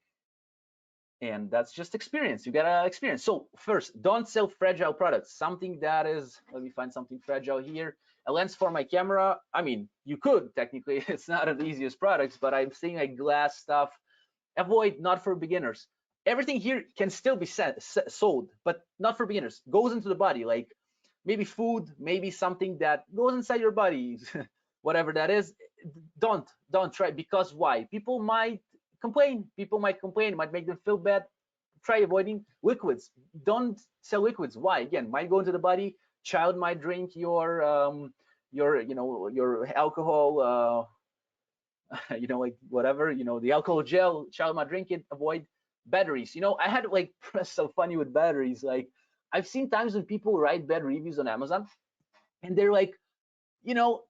and that's just experience. You got to experience. So first, don't sell fragile products. Something that is, let me find something fragile here. A lens for my camera. I mean, you could technically. It's not the easiest products, but I'm seeing like glass stuff. Avoid, not for beginners. Everything here can still be sold, but not for beginners. Goes into the body, like maybe food, maybe something that goes inside your body, whatever that is. Don't try, because why? People might complain. It might make them feel bad. Try avoiding liquids. Don't sell liquids. Why? Again, might go into the body. Child might drink your alcohol, like whatever, the alcohol gel. Child might drink it. Avoid batteries. I had like so funny with batteries. Like I've seen times when people write bad reviews on Amazon, and they're like,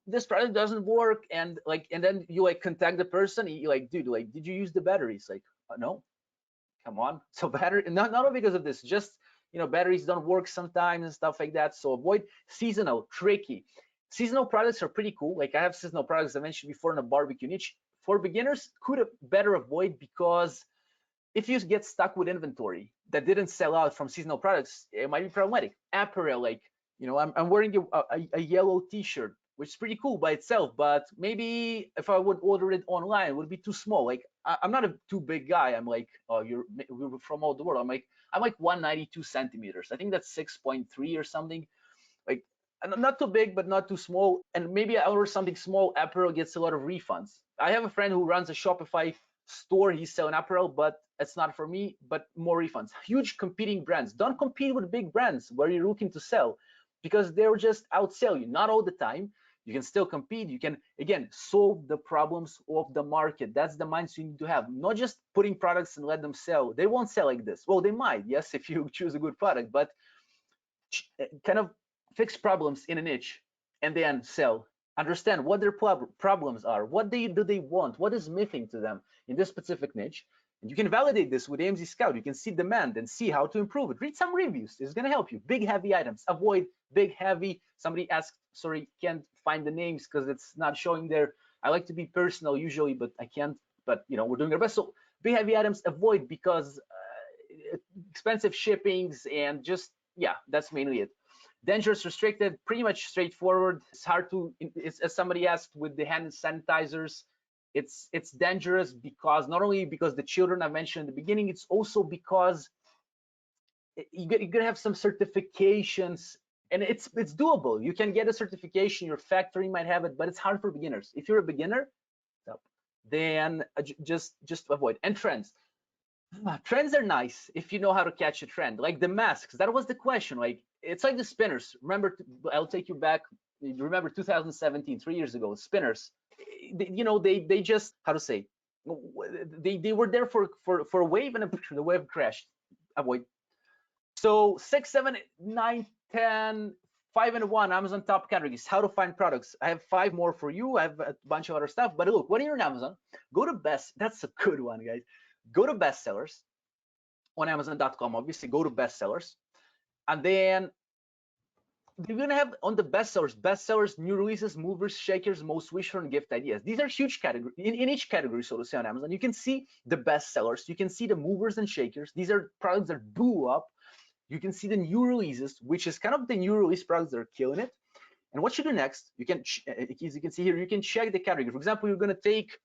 this product doesn't work, and then you like contact the person, and you're like, dude, like, did you use the batteries? Like, no, come on. So battery, not because of this, just batteries don't work sometimes and stuff like that. So avoid seasonal, tricky. Seasonal products are pretty cool. Like I have seasonal products I mentioned before in the barbecue niche. For beginners, could better avoid, because if you get stuck with inventory that didn't sell out from seasonal products, it might be problematic. Apparel, like, I'm wearing a yellow t-shirt, which is pretty cool by itself, but maybe if I would order it online, it would be too small. Like I'm not a too big guy. I'm like, oh, we're from all the world. I'm like 192 centimeters. I think that's 6.3 or something. Like, not too big, but not too small. And maybe I order something small. Apparel gets a lot of refunds. I have a friend who runs a Shopify store. He's selling apparel, but it's not for me. But more refunds. Huge competing brands. Don't compete with big brands where you're looking to sell, because they'll just outsell you. Not all the time. You can still compete. You can, again, solve the problems of the market. That's the mindset you need to have. Not just putting products and let them sell. They won't sell like this. Well, they might, yes, if you choose a good product, but kind of fix problems in a niche and then sell. Understand what their problems are. What do they want? What is missing to them in this specific niche? And you can validate this with AMZScout. You can see demand and see how to improve it. Read some reviews. It's going to help you. Big, heavy items. Avoid big, heavy. Somebody asked, sorry, can't find the names because it's not showing there. I like to be personal usually, but I can't. But, you know, we're doing our best. So big, heavy items, avoid because expensive shippings and just, yeah, that's mainly it. Dangerous, restricted, pretty much straightforward. It's hard to, as somebody asked with the hand sanitizers, it's dangerous because not only because the children I mentioned in the beginning, it's also because you're gonna have some certifications, and it's doable. You can get a certification, your factory might have it, but it's hard for beginners. If you're a beginner, then just avoid. And trends. Trends are nice if you know how to catch a trend, like the masks. That was the question. Like, it's like the spinners. Remember, I'll take you back. Remember 2017, 3 years ago, spinners. You know, they just, how to say, they were there for a wave, and the wave crashed. Avoid. So 6, 7, 9, 10, 5 and 1 Amazon top categories. How to find products. I have 5 more for you. I have a bunch of other stuff. But look, when you're in Amazon, go to best. That's a good one, guys. Go to bestsellers on Amazon.com. Obviously, go to bestsellers, and then you're gonna have on the bestsellers, new releases, movers, shakers, most wished for, and gift ideas. These are huge categories in each category, so to say, on Amazon. You can see the bestsellers, you can see the movers and shakers. These are products that blew up. You can see the new releases, which is kind of the new release products that are killing it. And what you do next, you can, as you can see here, you can check the category. For example, you're gonna take,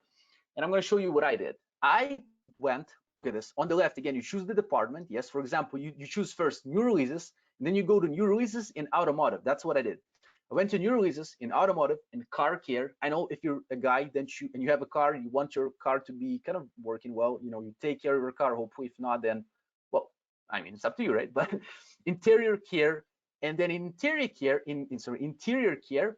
and I'm gonna show you what I did. I went, look at this, on the left again, you choose the department. Yes, for example, you choose first new releases, and then you go to new releases in automotive. That's what I did. I went to new releases in automotive and car care. I know if you're a guy then and you have a car, you want your car to be kind of working well, you know, you take care of your car. Hopefully, if not, then, well, I mean, it's up to you, right? But interior care, and then interior care, interior care,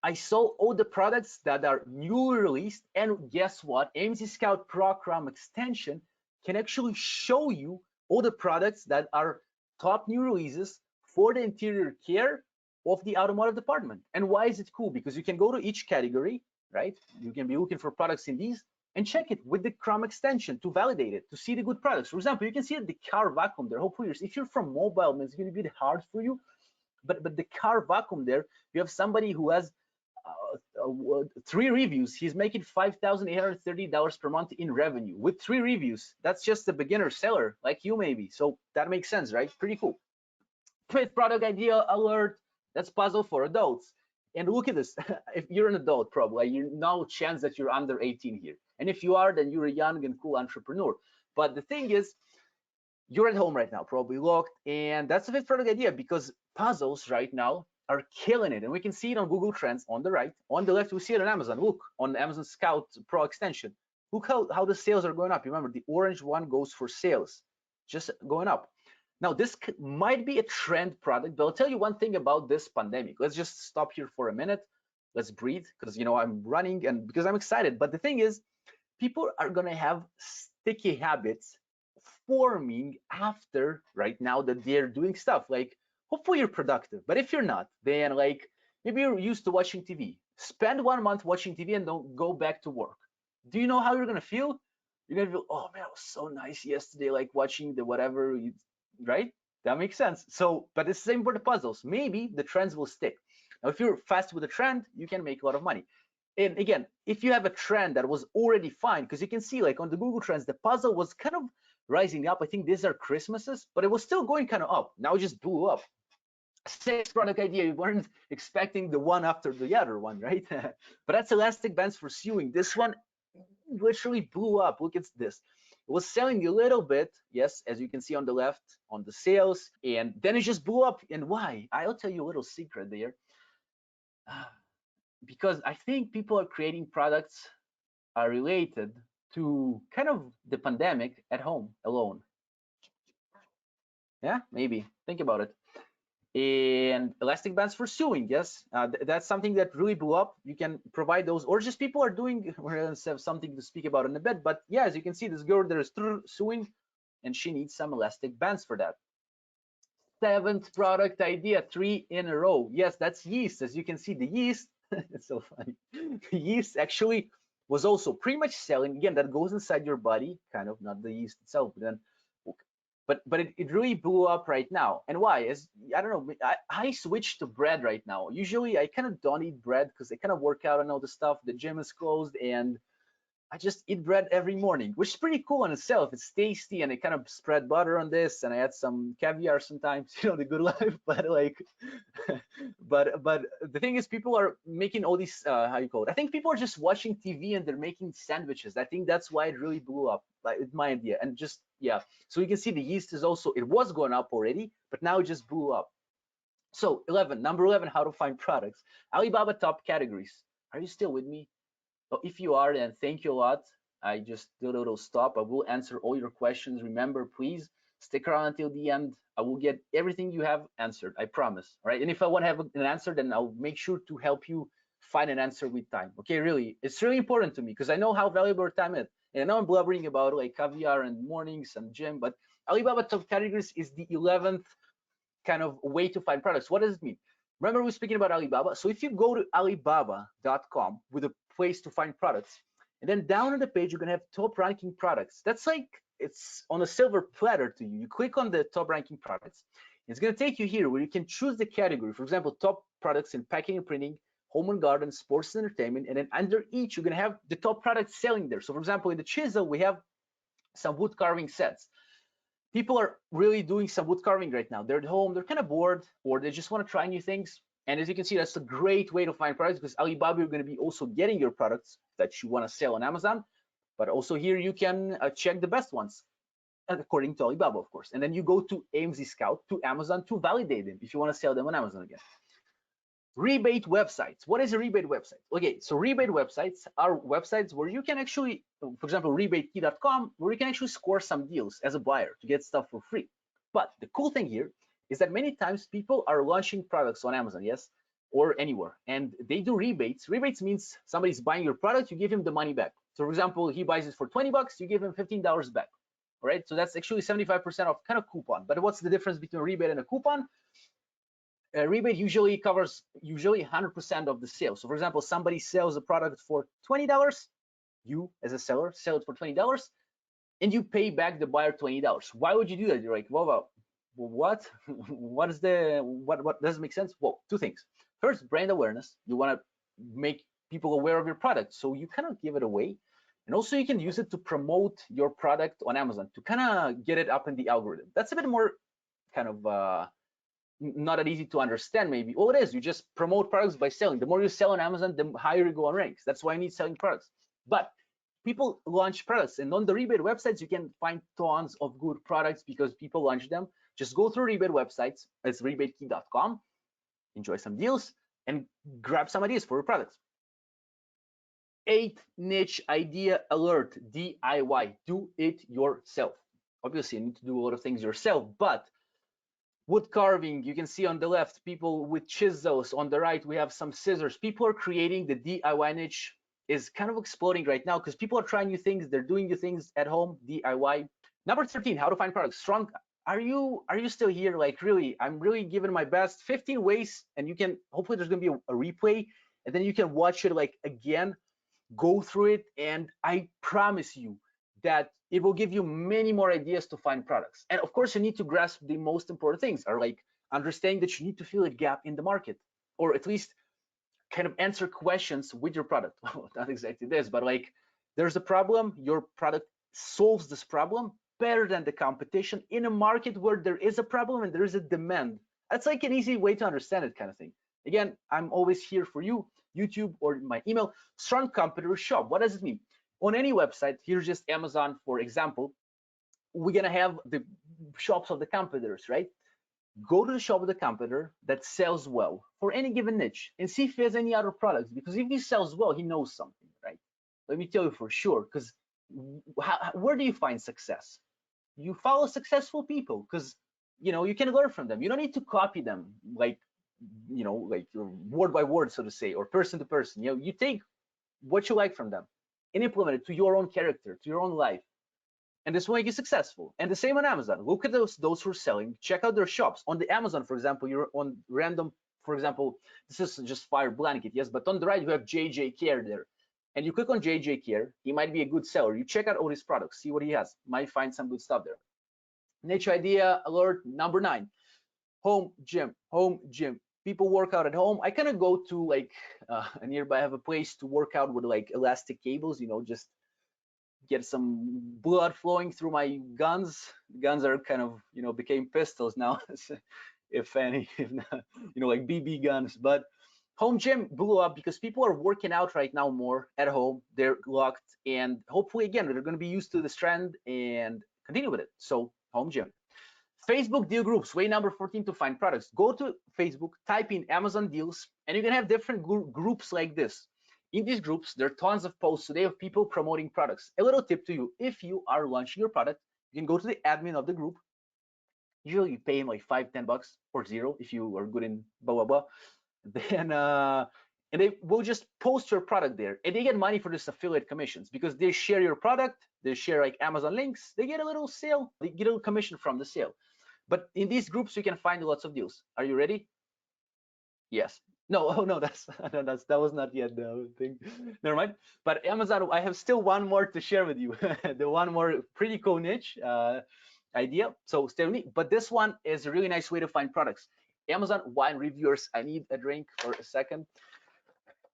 I saw all the products that are newly released, and guess what? AMZScout Pro Chrome extension can actually show you all the products that are top new releases for the interior care of the automotive department. And why is it cool? Because you can go to each category, right? You can be looking for products in these and check it with the Chrome extension to validate it, to see the good products. For example, you can see the car vacuum there. Hopefully, if you're from mobile, it's going to be hard for you. But the car vacuum there, you have somebody who has 3 reviews. He's making $5,830 per month in revenue with 3 reviews. That's just a beginner seller like you maybe. So that makes sense, right? Pretty cool. Fifth product idea alert. That's puzzle for adults. And look at this. If you're an adult, probably you no chance that you're under 18 here. And if you are, then you're a young and cool entrepreneur. But the thing is, you're at home right now, probably locked, and that's the fifth product idea, because puzzles right now are killing it, and we can see it on Google Trends on the right. On the left, we see it on Amazon. Look on the AMZScout Pro extension. Look how the sales are going up. Remember, the orange one goes for sales, just going up. Now, this might be a trend product, but I'll tell you one thing about this pandemic. Let's just stop here for a minute. Let's breathe, because I'm running and because I'm excited. But the thing is, people are gonna have sticky habits forming after right now that they're doing stuff like, hopefully you're productive, but if you're not, then like maybe you're used to watching TV. Spend 1 month watching TV and don't go back to work. Do you know how you're gonna feel? You're gonna feel, oh man, it was so nice yesterday, like watching the whatever, right? That makes sense. So, but it's the same for the puzzles. Maybe the trends will stick. Now, if you're fast with a trend, you can make a lot of money. And again, if you have a trend that was already fine, because you can see like on the Google Trends, the puzzle was kind of rising up. I think these are Christmases, but it was still going kind of up. Now it just blew up. Sixth product idea, you weren't expecting the one after the other one, right? But that's elastic bands for sewing. This one literally blew up. Look at this. It was selling a little bit, yes, as you can see on the left, on the sales, and then it just blew up. And why? I'll tell you a little secret there. Because I think people are creating products are related to kind of the pandemic at home alone. Yeah, maybe. Think about it. And elastic bands for sewing, yes, that's something that really blew up. You can provide those, or just people are doing, we're going to have something to speak about in a bit. But yeah, as you can see, this girl there is sewing, and she needs some elastic bands for that. Seventh product idea, 3 in a row. Yes, that's yeast. As you can see, the yeast, it's so funny. The yeast actually was also pretty much selling. Again, that goes inside your body, kind of, not the yeast itself, but then but it really blew up right now. And why? Is I don't know, I switched to bread right now. Usually I kind of don't eat bread because I kind of work out and all the stuff. The gym is closed, and I just eat bread every morning, which is pretty cool in itself. It's tasty, and I kind of spread butter on this, and I add some caviar sometimes, you know, the good life. But like, but the thing is, people are making all these how you call it? I think people are just watching TV and they're making sandwiches. I think that's why it really blew up. Like, it's my idea, and just yeah. So you can see the yeast is also, it was going up already, but now it just blew up. So number 11, how to find products. Alibaba top categories. Are you still with me? So if you are, then thank you a lot. I just did a little stop. I will answer all your questions. Remember, please stick around until the end. I will get everything you have answered, I promise. All right. And if I want to have an answer, then I'll make sure to help you find an answer with time. Okay, really, it's really important to me because I know how valuable time is. And I know I'm blubbering about like caviar and mornings and gym, but Alibaba top categories is the 11th kind of way to find products. What does it mean? Remember, we're speaking about Alibaba. So if you go to alibaba.com with a place to find products, and then down on the page, you're going to have top ranking products. That's like, it's on a silver platter to you. You click on the top ranking products. It's going to take you here where you can choose the category. For example, top products in packing and printing, home and garden, sports and entertainment. And then under each, you're going to have the top products selling there. So for example, in the chisel, we have some wood carving sets. People are really doing some wood carving right now. They're at home, they're kind of bored, or they just want to try new things. And as you can see, that's a great way to find products because Alibaba, you're going to be also getting your products that you want to sell on Amazon. But also here, you can check the best ones according to Alibaba, of course. And then you go to AMZScout, to Amazon, to validate them if you want to sell them on Amazon again. Rebate websites. What is a rebate website? Okay, so rebate websites are websites where you can actually, for example, rebatekey.com, where you can actually score some deals as a buyer to get stuff for free. But the cool thing here is that many times people are launching products on Amazon, yes, or anywhere, and they do rebates. Rebates means somebody's buying your product, you give him the money back. So for example, he buys it for 20 bucks, you give him $15 back. All right, so that's actually 75% of kind of coupon. But what's the difference between a rebate and a coupon? A rebate usually covers 100% of the sale. So for example, somebody sells a product for $20, you as a seller sell it for $20, and you pay back the buyer $20. Why would you do that? You're like, well, what? What doesn't make sense? Well, two things. First, brand awareness. You want to make people aware of your product, so you kind of give it away. And also you can use it to promote your product on Amazon to kind of get it up in the algorithm. That's a bit more kind of not that easy to understand maybe. All it is, you just promote products by selling. The more you sell on Amazon, the higher you go on ranks. That's why you need selling products. But people launch products, and on the rebate websites, you can find tons of good products because people launch them. Just go through rebate websites. It's rebatekey.com. Enjoy some deals and grab some ideas for your products. 8 niche idea alert, DIY, do it yourself. Obviously, you need to do a lot of things yourself, but wood carving, you can see on the left, people with chisels. On the right, we have some scissors. People are creating the DIY niche is kind of exploding right now because people are trying new things. They're doing new things at home, DIY. Number 13, how to find products. Strong. Are you still here? Like really, I'm really giving my best. 15 ways, and you can, hopefully there's gonna be a replay, and then you can watch it like again, go through it, and I promise you that it will give you many more ideas to find products. And of course, you need to grasp the most important things are like understanding that you need to fill a gap in the market, or at least kind of answer questions with your product. Not exactly this, but like there's a problem, your product solves this problem better than the competition in a market where there is a problem and there is a demand. That's like an easy way to understand it kind of thing. Again, I'm always here for you, YouTube or my email. Strong competitor shop. What does it mean? On any website, here's just Amazon, for example, we're gonna have the shops of the competitors, right? Go to the shop of the competitor that sells well for any given niche and see if he has any other products, because if he sells well, he knows something, right? Let me tell you for sure, because where do you find success? You follow successful people because you can learn from them. You don't need to copy them like like word by word, so to say, or person to person. You take what you like from them and implement it to your own character, to your own life, and this will make you successful. And the same on Amazon. Look at those who are selling, check out their shops. On the Amazon, for example, you're on random, for example, this is just fire blanket, yes, but on the right you have JJ Care there. and you click on JJ here, he might be a good seller. You check out all his products, see what he has, might find some good stuff there. Niche idea alert number 9, home gym, home gym. People work out at home. I kind of go to like nearby, I have a place to work out with like elastic cables, you know, just get some blood flowing through my guns. Guns are kind of, you know, became pistols now, if any, if not, you know, like BB guns. But home gym blew up because people are working out right now more at home. They're locked, and hopefully again they're going to be used to this trend and continue with it. So home gym. Facebook deal groups, way number 14 to find products. Go to Facebook, type in Amazon deals, and you can have different groups like this. In these groups, there are tons of posts today of people promoting products. A little tip to you, if you are launching your product, you can go to the admin of the group. Usually you pay him like $5-10 or $0 if you are good in blah, blah, blah. Then, and they will just post your product there, and they get money for this affiliate commissions because they share your product, they share like Amazon links, they get a little sale, they get a little commission from the sale. But in these groups, you can find lots of deals. Are you ready? Yes. No, oh no, that was not yet the thing. Never mind. But Amazon, I have still one more to share with you. The one more pretty cool niche idea. So stay with me. But this one is a really nice way to find products. Amazon wine reviewers. I need a drink for a second.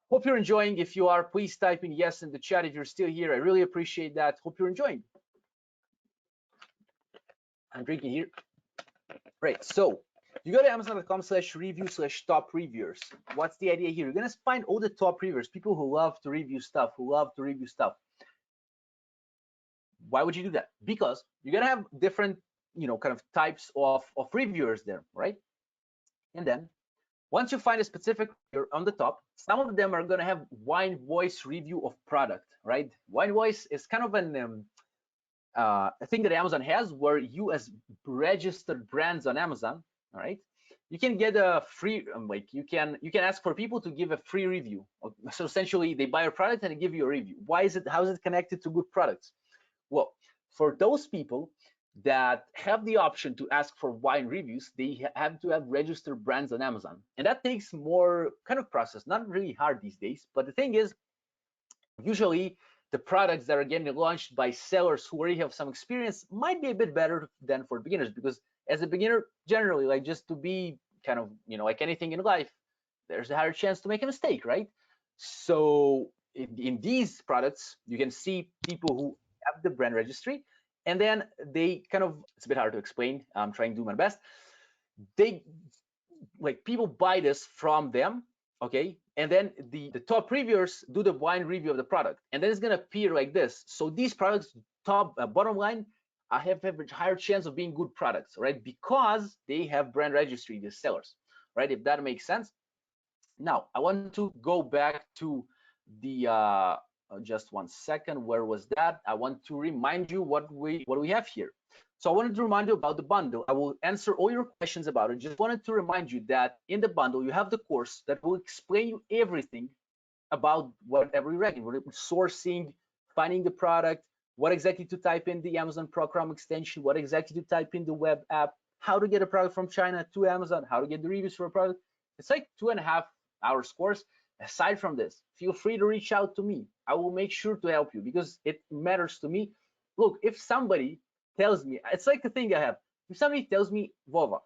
Hope you're enjoying. If you are, please type in yes in the chat if you're still here. I really appreciate that. Hope you're enjoying. I'm drinking here. Right, so you go to amazon.com/review/top reviewers. What's the idea here? You're gonna find all the top reviewers, people who love to review stuff, Why would you do that? Because you're gonna have different, you know, kind of types of reviewers there, right? And then once you find a specific reviewer on the top, some of them are gonna have wine voice review of product, right? Wine voice is kind of an a thing that Amazon has, where you as registered brands on Amazon, all right, you can get a free, like you can ask for people to give a free review. So essentially they buy a product and they give you a review. Why is it, how is it connected to good products? Well, for those people that have the option to ask for wine reviews, they have to have registered brands on Amazon, and that takes more kind of process, not really hard these days. But the thing is, usually the products that are getting launched by sellers who already have some experience might be a bit better than for beginners, because as a beginner, generally, like just to be kind of, you know, like anything in life, there's a higher chance to make a mistake, right? So in these products, you can see people who have the brand registry, and then they kind of, it's a bit hard to explain, I'm trying to do my best. They, like, people buy this from them, okay, and then the top reviewers do the wine review of the product, and then it's going to appear like this. So these products, bottom line, I have a higher chance of being good products, right? Because they have brand registry, the sellers, right? If that makes sense. Now I want to go back to the just one second. Where was that? I want to remind you what we have here. So I wanted to remind you about the bundle. I will answer all your questions about it. Just wanted to remind you that in the bundle, you have the course that will explain you everything about whatever you're reading, sourcing, finding the product, what exactly to type in the Amazon Pro Chrome extension, what exactly to type in the web app, how to get a product from China to Amazon, how to get the reviews for a product. It's like 2.5 hours course. Aside from this, feel free to reach out to me. I will make sure to help you because it matters to me. Look, if somebody tells me, it's like the thing I have. If somebody tells me, Vova,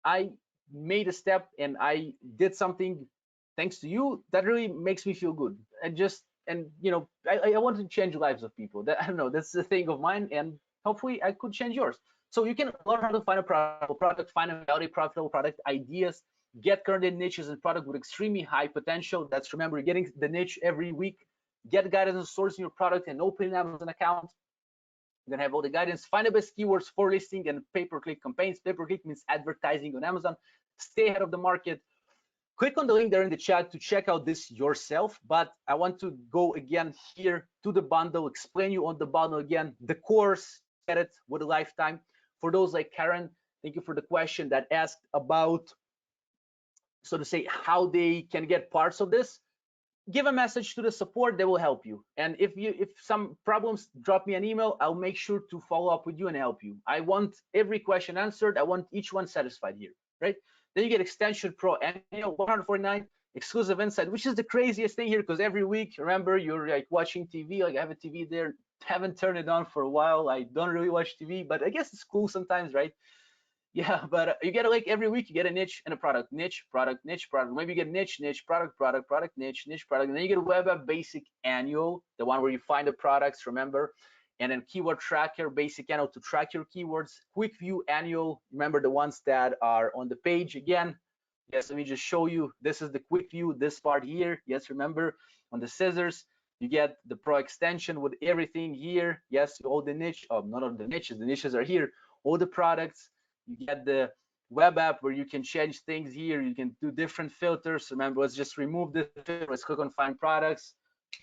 I made a step and I did something thanks to you, that really makes me feel good. And you know, I want to change lives of people. That, I don't know, that's the thing of mine, and hopefully I could change yours. So you can learn how to find a profitable product, find a value profitable product, ideas, get current in niches and product with extremely high potential. That's, remember, you're getting the niche every week. Get guidance on sourcing your product and open an Amazon account. You're gonna have all the guidance. Find the best keywords for listing and pay-per-click campaigns. Pay-per-click means advertising on Amazon. Stay ahead of the market. Click on the link there in the chat to check out this yourself. But I want to go again here to the bundle, explain you on the bundle again. The course, get it with a lifetime. For those like Karen, thank you for the question that asked about, so to say, how they can get parts of this. Give a message to the support, they will help you. And if some problems, drop me an email. I'll make sure to follow up with you and help you. I want every question answered. I want each one satisfied here, right? Then you get Extension Pro Annual 149. exclusive insight, which is the craziest thing here, because every week, remember, you're like watching TV, like I have a TV there, haven't turned it on for a while. I don't really watch TV, but I guess it's cool sometimes, right? Yeah, but you get like every week you get a niche and a product, niche, product, niche, product. Maybe you get niche, niche, product, product, product, niche, niche, product, and then you get a web app basic annual, the one where you find the products, remember, and then keyword tracker, basic annual to track your keywords, quick view annual, remember the ones that are on the page again. Yes, let me just show you. This is the quick view, this part here. Yes, remember on the scissors, you get the pro extension with everything here. Yes, all the niche, not all the niches are here, all the products. You get the web app where you can change things here. You can do different filters. Remember, let's just remove the filter. Let's click on find products.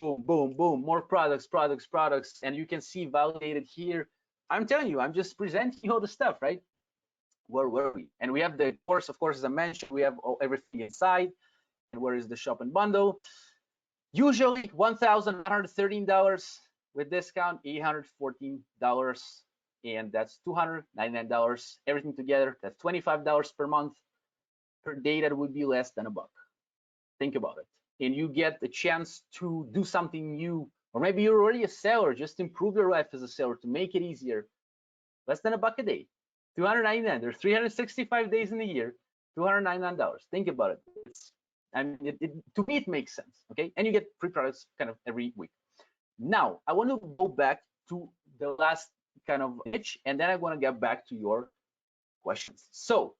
Boom, boom, boom, more products, products, products. And you can see validated here. I'm telling you, I'm just presenting all the stuff, right? Where were we? And we have the course, of course, as I mentioned, we have everything inside. And where is the shop and bundle? Usually $1,113 with discount, $814. And that's $299, everything together. That's $25 per month. Per day, that would be less than $1. Think about it. And you get the chance to do something new, or maybe you're already a seller, just improve your life as a seller to make it easier. Less than $1 a day, $299. There's 365 days in a year, $299. Think about it. To me, it makes sense, okay? And you get free products kind of every week. Now, I want to go back to the last kind of niche, and then I want to get back to your questions. So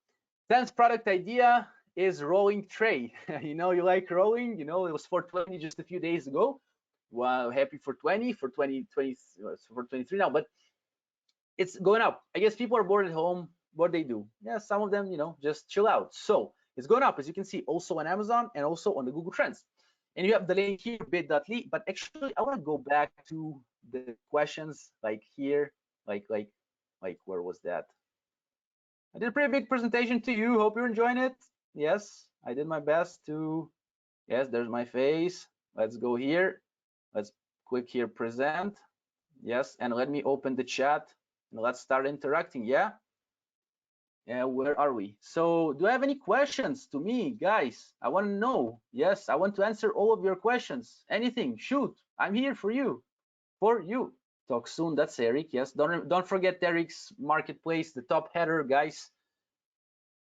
10th product idea is rolling tray. You know, you like rolling, you know, it was 420 just a few days ago. Wow, happy for 20, for 2020, for 23 now, but it's going up. I guess people are bored at home. What they do? Yeah, some of them, you know, just chill out. So it's going up, as you can see, also on Amazon and also on the Google Trends. And you have the link here, bit.ly, but actually I want to go back to the questions like here, like where was that? I did a pretty big presentation to you. Hope you're enjoying it. Yes, I did my best to, yes, there's my face. Let's go here. Let's click here, present. Yes, and let me open the chat and let's start interacting. Yeah. Yeah, where are we? So do I have any questions to me, guys? I want to know. Yes, I want to answer all of your questions. Anything, shoot. I'm here for you. For you. Talk soon. That's Eric. Yes, don't forget Eric's marketplace, the Tophatter, guys.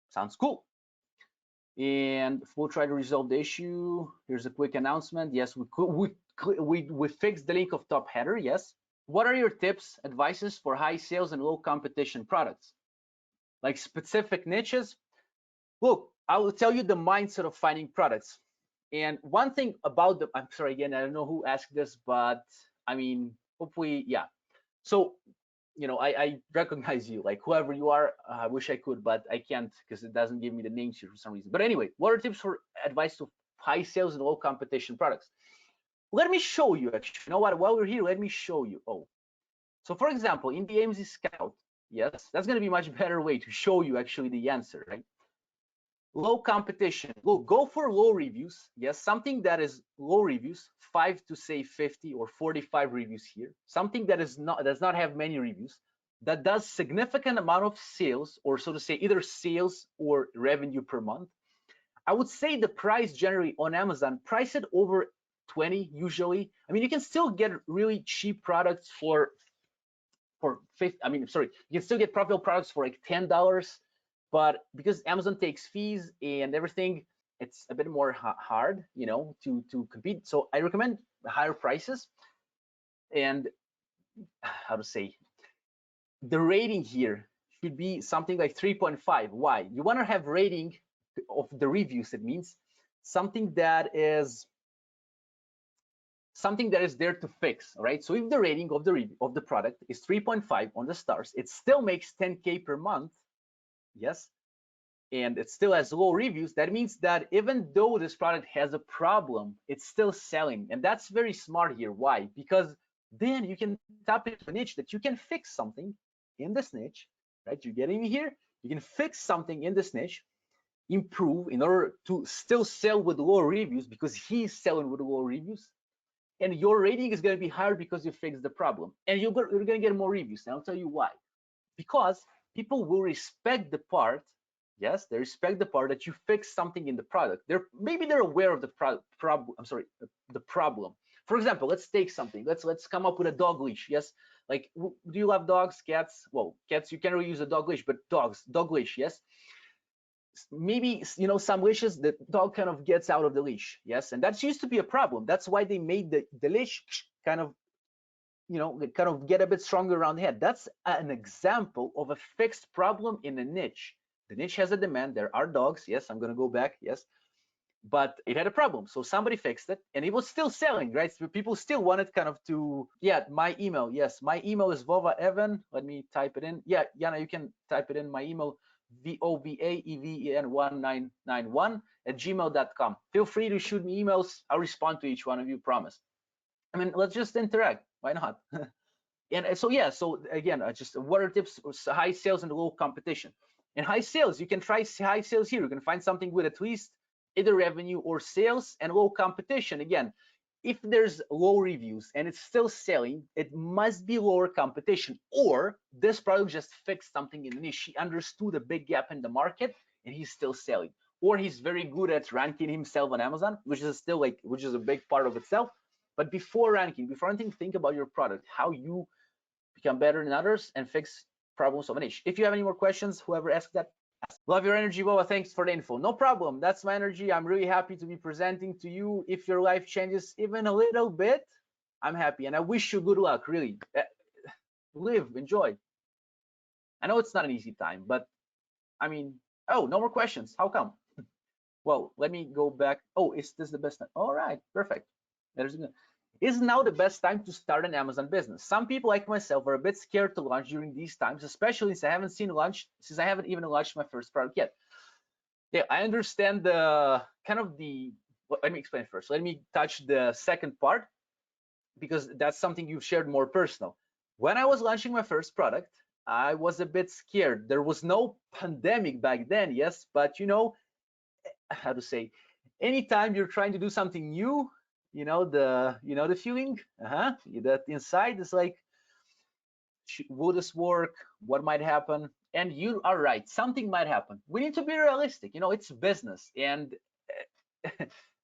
Sounds cool. And we'll try to resolve the issue. Here's a quick announcement. Yes, we fixed the link of Tophatter. Yes. What are your tips, advices for high sales and low competition products? Like specific niches? Look, I will tell you the mindset of finding products. And one thing about the, I'm sorry, again, I don't know who asked this, but I mean, hopefully, yeah. So, you know, I recognize you, like whoever you are. I wish I could, but I can't because it doesn't give me the names here for some reason. But anyway, what are tips for advice to high sales and low competition products? Let me show you, actually. You know what? While we're here, let me show you. Oh, so for example, in the AMZScout, yes, that's going to be a much better way to show you actually the answer, right? Low competition. Look, go for low reviews. Yes, something that is low reviews, 5 to say 50 or 45 reviews here. Something that does not have many reviews, that does significant amount of sales, or so to say, either sales or revenue per month. I would say the price generally on Amazon, price it over 20 usually. I mean, you can still get really cheap products for 50. I mean, sorry, you can still get profitable products for like $10. But because Amazon takes fees and everything, it's a bit more hard, you know, to compete. So I recommend higher prices. And how to say, the rating here should be something like 3.5. Why? You want to have rating of the reviews. It means something that is there to fix. All right. So if the rating of the product is 3.5 on the stars, it still makes 10K per month. Yes, and it still has low reviews. That means that even though this product has a problem, it's still selling. And that's very smart here. Why? Because then you can tap into a niche that you can fix something in this niche, right? You get in here, you can fix something in this niche, improve in order to still sell with low reviews because he's selling with low reviews. And your rating is going to be higher because you fixed the problem. And you're going to get more reviews. And I'll tell you why. Because people will respect the part Yes, they respect the part that you fix something in the product. Maybe they're aware of the problem. I'm sorry, the problem. For example, let's take something. Let's come up with a dog leash. Yes, like do you love dogs, cats? Well, cats you can't really use a dog leash, but dogs, dog leash. Yes, maybe some leashes the dog kind of gets out of the leash. Yes, and that used to be a problem. That's why they made the leash kind of kind of get a bit stronger around the head. That's an example of a fixed problem in a niche. The niche has a demand. There are dogs. Yes, I'm going to go back. Yes, but it had a problem. So somebody fixed it and it was still selling, right? So people still wanted kind of to, yeah, my email. Yes, my email is Vova Even. Let me type it in. Yeah, Yana, you can type it in. My email, VOVAEVEN1991 @gmail.com. Feel free to shoot me emails. I'll respond to each one of you, promise. I mean, let's just interact. Why not? And so yeah, so again, just water tips, high sales and low competition. In high sales, you can try high sales here. You can find something with at least either revenue or sales. And low competition, again, if there's low reviews and it's still selling, it must be lower competition, or this product just fixed something in the niche. He understood a big gap in the market and he's still selling, or he's very good at ranking himself on Amazon, which is still which is a big part of itself. But before ranking, think about your product, how you become better than others and fix problems of a niche. If you have any more questions, whoever asked that, ask. Love your energy, Vova. Thanks for the info. No problem. That's my energy. I'm really happy to be presenting to you. If your life changes even a little bit, I'm happy. And I wish you good luck, really. Live, enjoy. I know it's not an easy time, but I mean, oh, no more questions. How come? Well, let me go back. Oh, is this the best time? All right, perfect. Is now the best time to start an Amazon business? Some people like myself are a bit scared to launch during these times, especially since I haven't even launched my first product yet. Yeah, I understand the kind of well, let me explain first. Let me touch the second part, because that's something you've shared more personal. When I was launching my first product, I was a bit scared. There was no pandemic back then, yes, but how to say, anytime you're trying to do something new, the feeling that inside is like, will this work? What might happen? And you are right, something might happen. We need to be realistic. It's business, and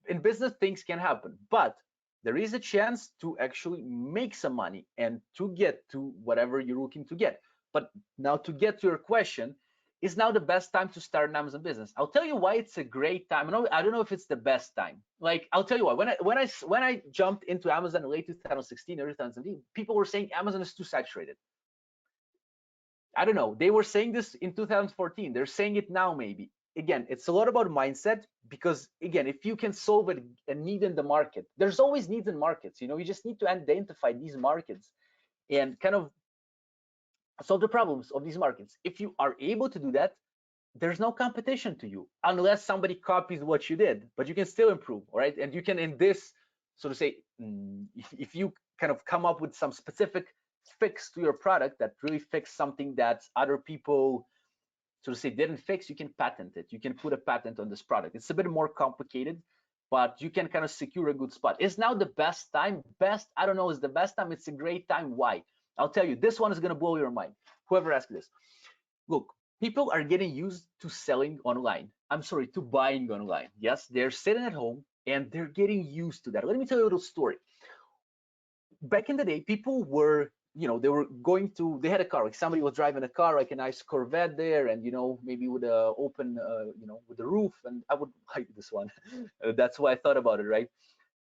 in business things can happen, but there is a chance to actually make some money and to get to whatever you're looking to get. But now, to get to your question, is now the best time to start an Amazon business? I'll tell you why it's a great time. I don't know if it's the best time. Like, I'll tell you why. When I jumped into Amazon in late 2016, early 2017, people were saying Amazon is too saturated. I don't know. They were saying this in 2014. They're saying it now, maybe. Again, it's a lot about mindset, because again, if you can solve a need in the market, there's always needs in markets. You just need to identify these markets and kind of solve the problems of these markets. If you are able to do that, there's no competition to you, unless somebody copies what you did, but you can still improve, right? And you can, in this, so to say, if you kind of come up with some specific fix to your product that really fix something that other people, so to say, didn't fix, you can patent it. You can put a patent on this product. It's a bit more complicated, but you can kind of secure a good spot. Is now the best time? I don't know, is the best time. It's a great time. Why? I'll tell you, this one is going to blow your mind. Whoever asked this. Look, people are getting used to selling online. I'm sorry, to buying online. Yes, they're sitting at home and they're getting used to that. Let me tell you a little story. Back in the day, people were, they had a car, like somebody was driving a car, like a nice Corvette there, and maybe with a open, with the roof, and I would like this one. That's why I thought about it, right?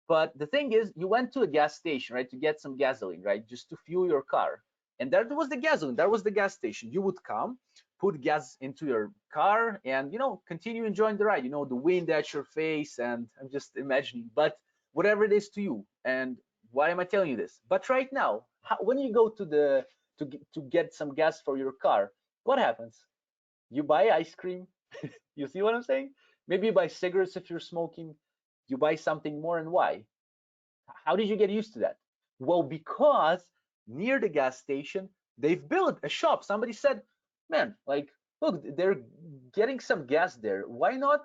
But the thing is, you went to a gas station, right, to get some gasoline, right, just to fuel your car. And that was the gasoline, that was the gas station. You would come, put gas into your car, and continue enjoying the ride. The wind at your face, and I'm just imagining, but whatever it is to you. And why am I telling you this? But right now, when you go to get some gas for your car, what happens? You buy ice cream. You see what I'm saying? Maybe you buy cigarettes if you're smoking. You buy something more, and why? How did you get used to that? Well, because near the gas station, they've built a shop. Somebody said, man, like, look, they're getting some gas there. Why not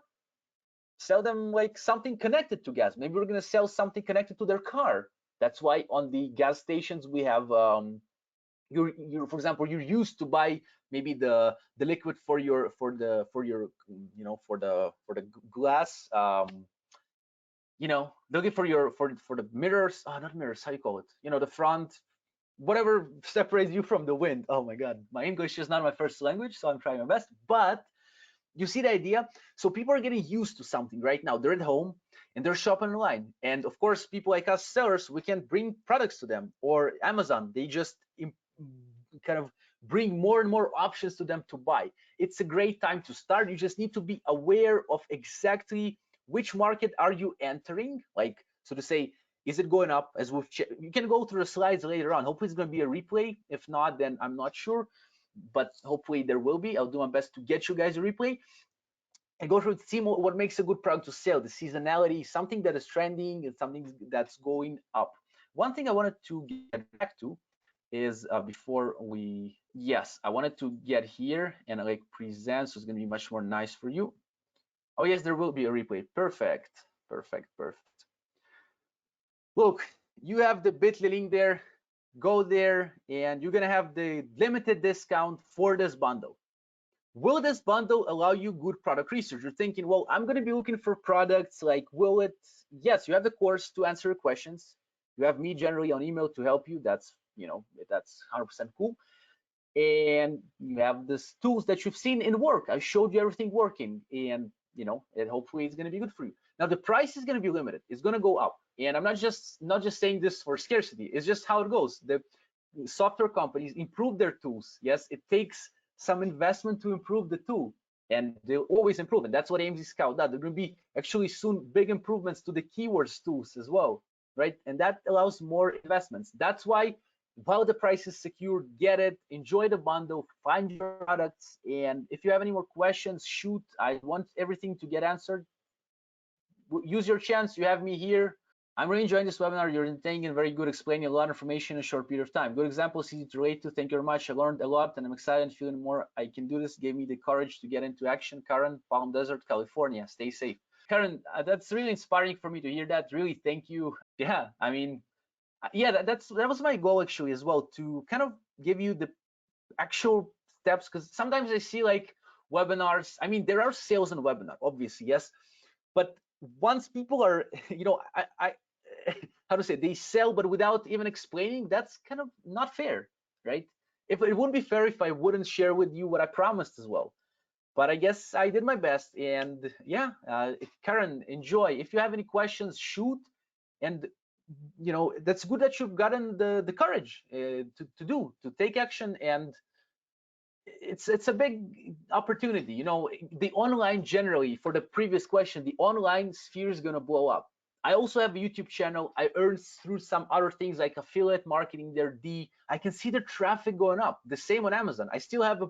sell them like something connected to gas? Maybe we're going to sell something connected to their car. That's why on the gas stations we have for example, you're used to buy maybe the liquid for your glass, looking for the mirrors, not mirrors, how you call it, the front, whatever separates you from the wind. Oh my god, my English is not my first language, so I'm trying my best, but you see the idea. So people are getting used to something right now. They're at home and they're shopping online, and of course people like us sellers, we can bring products to them, or Amazon, they just kind of bring more and more options to them to buy. It's a great time to start. You just need to be aware of exactly which market are you entering, like, so to say, is it going up? As we've you can go through the slides later on. Hopefully it's going to be a replay. If not, then I'm not sure, but hopefully there will be. I'll do my best to get you guys a replay and go through, see what makes a good product to sell, the seasonality, something that is trending and something that's going up. One thing I wanted to get back to is before we, yes, I wanted to get here and like present, so it's going to be much more nice for you. Oh yes, there will be a replay. Perfect, perfect, perfect. Look, you have the bit.ly link there. Go there and you're gonna have the limited discount for this bundle. Will this bundle allow you good product research? You're thinking, well, I'm gonna be looking for products, like, will it? Yes, you have the course to answer your questions. You have me generally on email to help you. That's, that's 100% cool. And you have these tools that you've seen in work. I showed you everything working, and and hopefully it's going to be good for you. Now the price is going to be limited. It's going to go up, and I'm not just saying this for scarcity. It's just how it goes. The software companies improve their tools. Yes, it takes some investment to improve the tool, and they'll always improve, and that's what AMZScout does. There will be actually soon big improvements to the keywords tools as well, right? And that allows more investments. That's why, while the price is secure, get it, enjoy the bundle, find your products, and if you have any more questions, shoot. I want everything to get answered. Use your chance. You have me here. I'm really enjoying this webinar. You're entertaining and very good, explaining a lot of information in a short period of time. Good examples, easy to relate to. Thank you very much. I learned a lot, and I'm excited and feeling more I can do this. Gave me the courage to get into action. Karen, Palm Desert, California. Stay safe. Karen, that's really inspiring for me to hear that. Really, thank you. Yeah, I mean, yeah, that was my goal actually as well, to kind of give you the actual steps, because sometimes I see like webinars. I mean, there are sales in a webinar, obviously, yes, but once people are, I how to say, they sell but without even explaining, that's kind of not fair, right? If it wouldn't be fair if I wouldn't share with you what I promised as well. But I guess I did my best, and yeah, Karen, enjoy. If you have any questions, shoot. And that's good that you've gotten the courage to take action, and it's a big opportunity. The online, generally, for the previous question, the online sphere is going to blow up. I also have a YouTube channel. I earn through some other things like affiliate marketing there. I can see the traffic going up. The same on Amazon. I still have a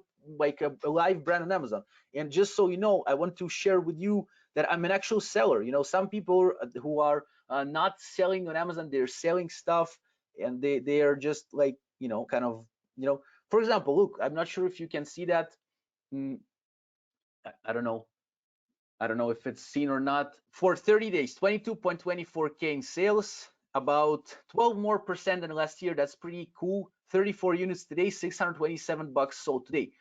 live brand on Amazon. And just so you know, I want to share with you that I'm an actual seller. Some people who are not selling on Amazon, they're selling stuff, and they are just like, kind of, for example, look, I'm not sure if you can see that. I don't know if it's seen or not. For 30 days, 22.24K in sales, about 12% more than last year. That's pretty cool. 34 units today, $627 sold today.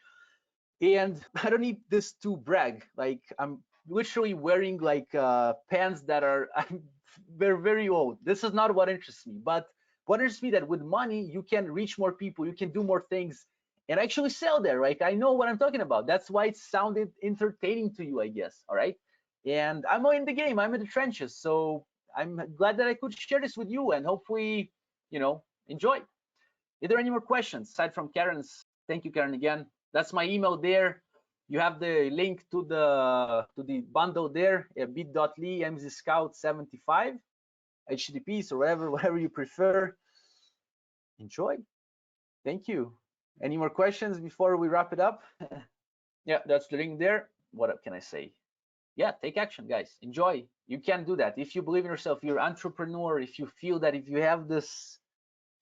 And I don't need this to brag. Like, I'm literally wearing like pants that are they're very old. This is not what interests me. But what interests me, that with money you can reach more people, you can do more things, and actually sell there. Right? I know what I'm talking about. That's why it sounded entertaining to you, I guess. All right. And I'm in the game. I'm in the trenches. So I'm glad that I could share this with you, and hopefully, enjoy. Are there any more questions aside from Karen's? Thank you, Karen, again. That's my email there. You have the link to the bundle there, bit.ly AMZScout75 HTTPs or whatever you prefer. Enjoy. Thank you. Any more questions before we wrap it up? Yeah, that's the link there. What can I say? Yeah, take action, guys. Enjoy. You can do that. If you believe in yourself, you're an entrepreneur, if you feel that, if you have this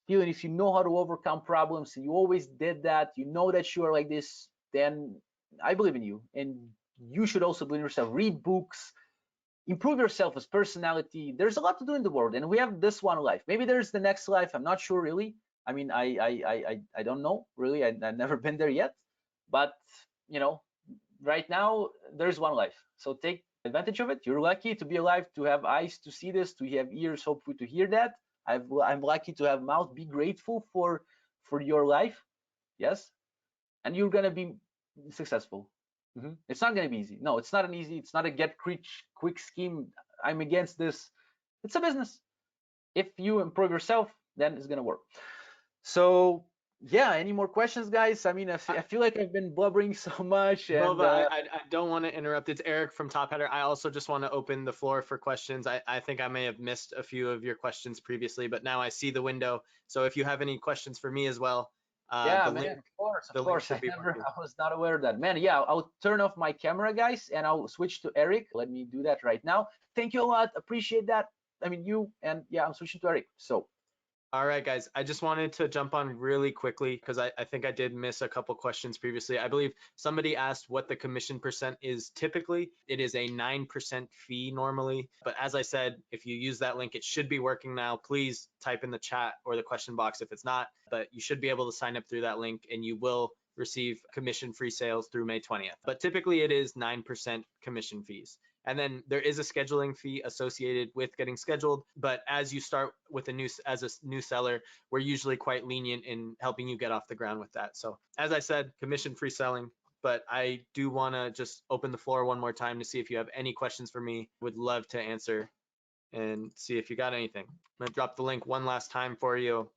feeling, if you know how to overcome problems, and you always did that, you know that you are like this, then I believe in you. And you should also believe in yourself. Read books, improve yourself as personality. There's a lot to do in the world, and we have this one life. Maybe there's the next life. I'm not sure really, I mean, I don't know really. I've never been there yet, but you know, right now there's one life, so take advantage of it. You're lucky to be alive, to have eyes to see this, to have ears hopefully to hear that. I'm lucky to have mouth. Be grateful for your life, yes, and you're gonna be successful. It's not gonna be easy. No, it's not an easy. It's not a get rich quick scheme. I'm against this. It's a business. If you improve yourself, then it's gonna work. So yeah, any more questions, guys? I mean, I feel like I've been blubbering so much. And Vova, I don't want to interrupt. It's Eric from Tophatter. I also just want to open the floor for questions. I think I may have missed a few of your questions previously, but now I see the window. So if you have any questions for me as well, yeah, the man, link, of course. I was not aware of that, man. Yeah, I'll turn off my camera, guys, and I'll switch to Eric. Let me do that right now. Thank you a lot. Appreciate that. I mean, you, and yeah, I'm switching to Eric. So all right, guys, I just wanted to jump on really quickly because I think I did miss a couple questions previously. I believe somebody asked what the commission percent is typically. It is a 9% fee normally. But as I said, if you use that link, it should be working now. Please type in the chat or the question box if it's not, but you should be able to sign up through that link and you will receive commission-free sales through May 20th. But typically it is 9% commission fees. And then there is a scheduling fee associated with getting scheduled. But as you start with as a new seller, we're usually quite lenient in helping you get off the ground with that. So as I said, commission-free selling. But I do want to just open the floor one more time to see if you have any questions for me. Would love to answer and see if you got anything. I'm going to drop the link one last time for you.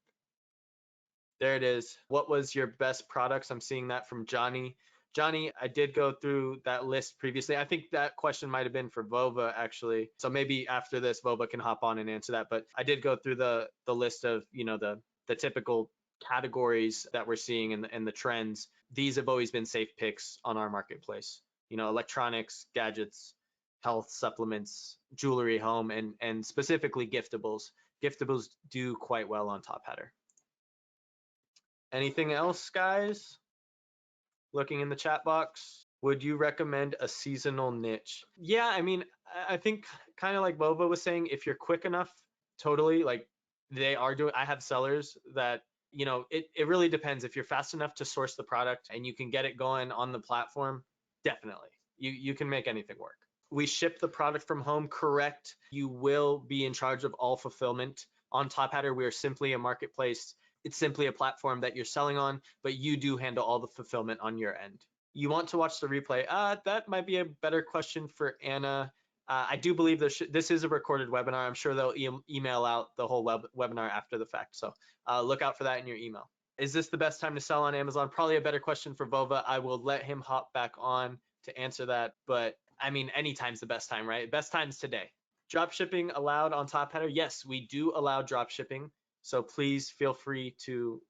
There it is. What was your best products? I'm seeing that from Johnny. Johnny, I did go through that list previously. I think that question might have been for Vova actually. So maybe after this, Vova can hop on and answer that. But I did go through the list of, you know, the typical categories that we're seeing and the trends. These have always been safe picks on our marketplace. You know, electronics, gadgets, health supplements, jewelry, home, and specifically giftables. Giftables do quite well on Tophatter. Anything else, guys? Looking in the chat box, would you recommend a seasonal niche? Yeah, I mean, I think kind of like Vova was saying, if you're quick enough, totally, like they are doing, I have sellers that, you know, it really depends. If you're fast enough to source the product and you can get it going on the platform, definitely, you can make anything work. We ship the product from home, correct. You will be in charge of all fulfillment. On Tophatter, we are simply a marketplace. It's simply a platform that you're selling on, but you do handle all the fulfillment on your end. You want to watch the replay? That might be a better question for Anna. I do believe this is a recorded webinar. I'm sure they'll email out the whole webinar after the fact. So look out for that in your email. Is this the best time to sell on Amazon? Probably a better question for Vova. I will let him hop back on to answer that. But I mean, anytime's the best time, right? Best time's today. Drop shipping allowed on Tophatter? Yes, we do allow drop shipping. So please feel free to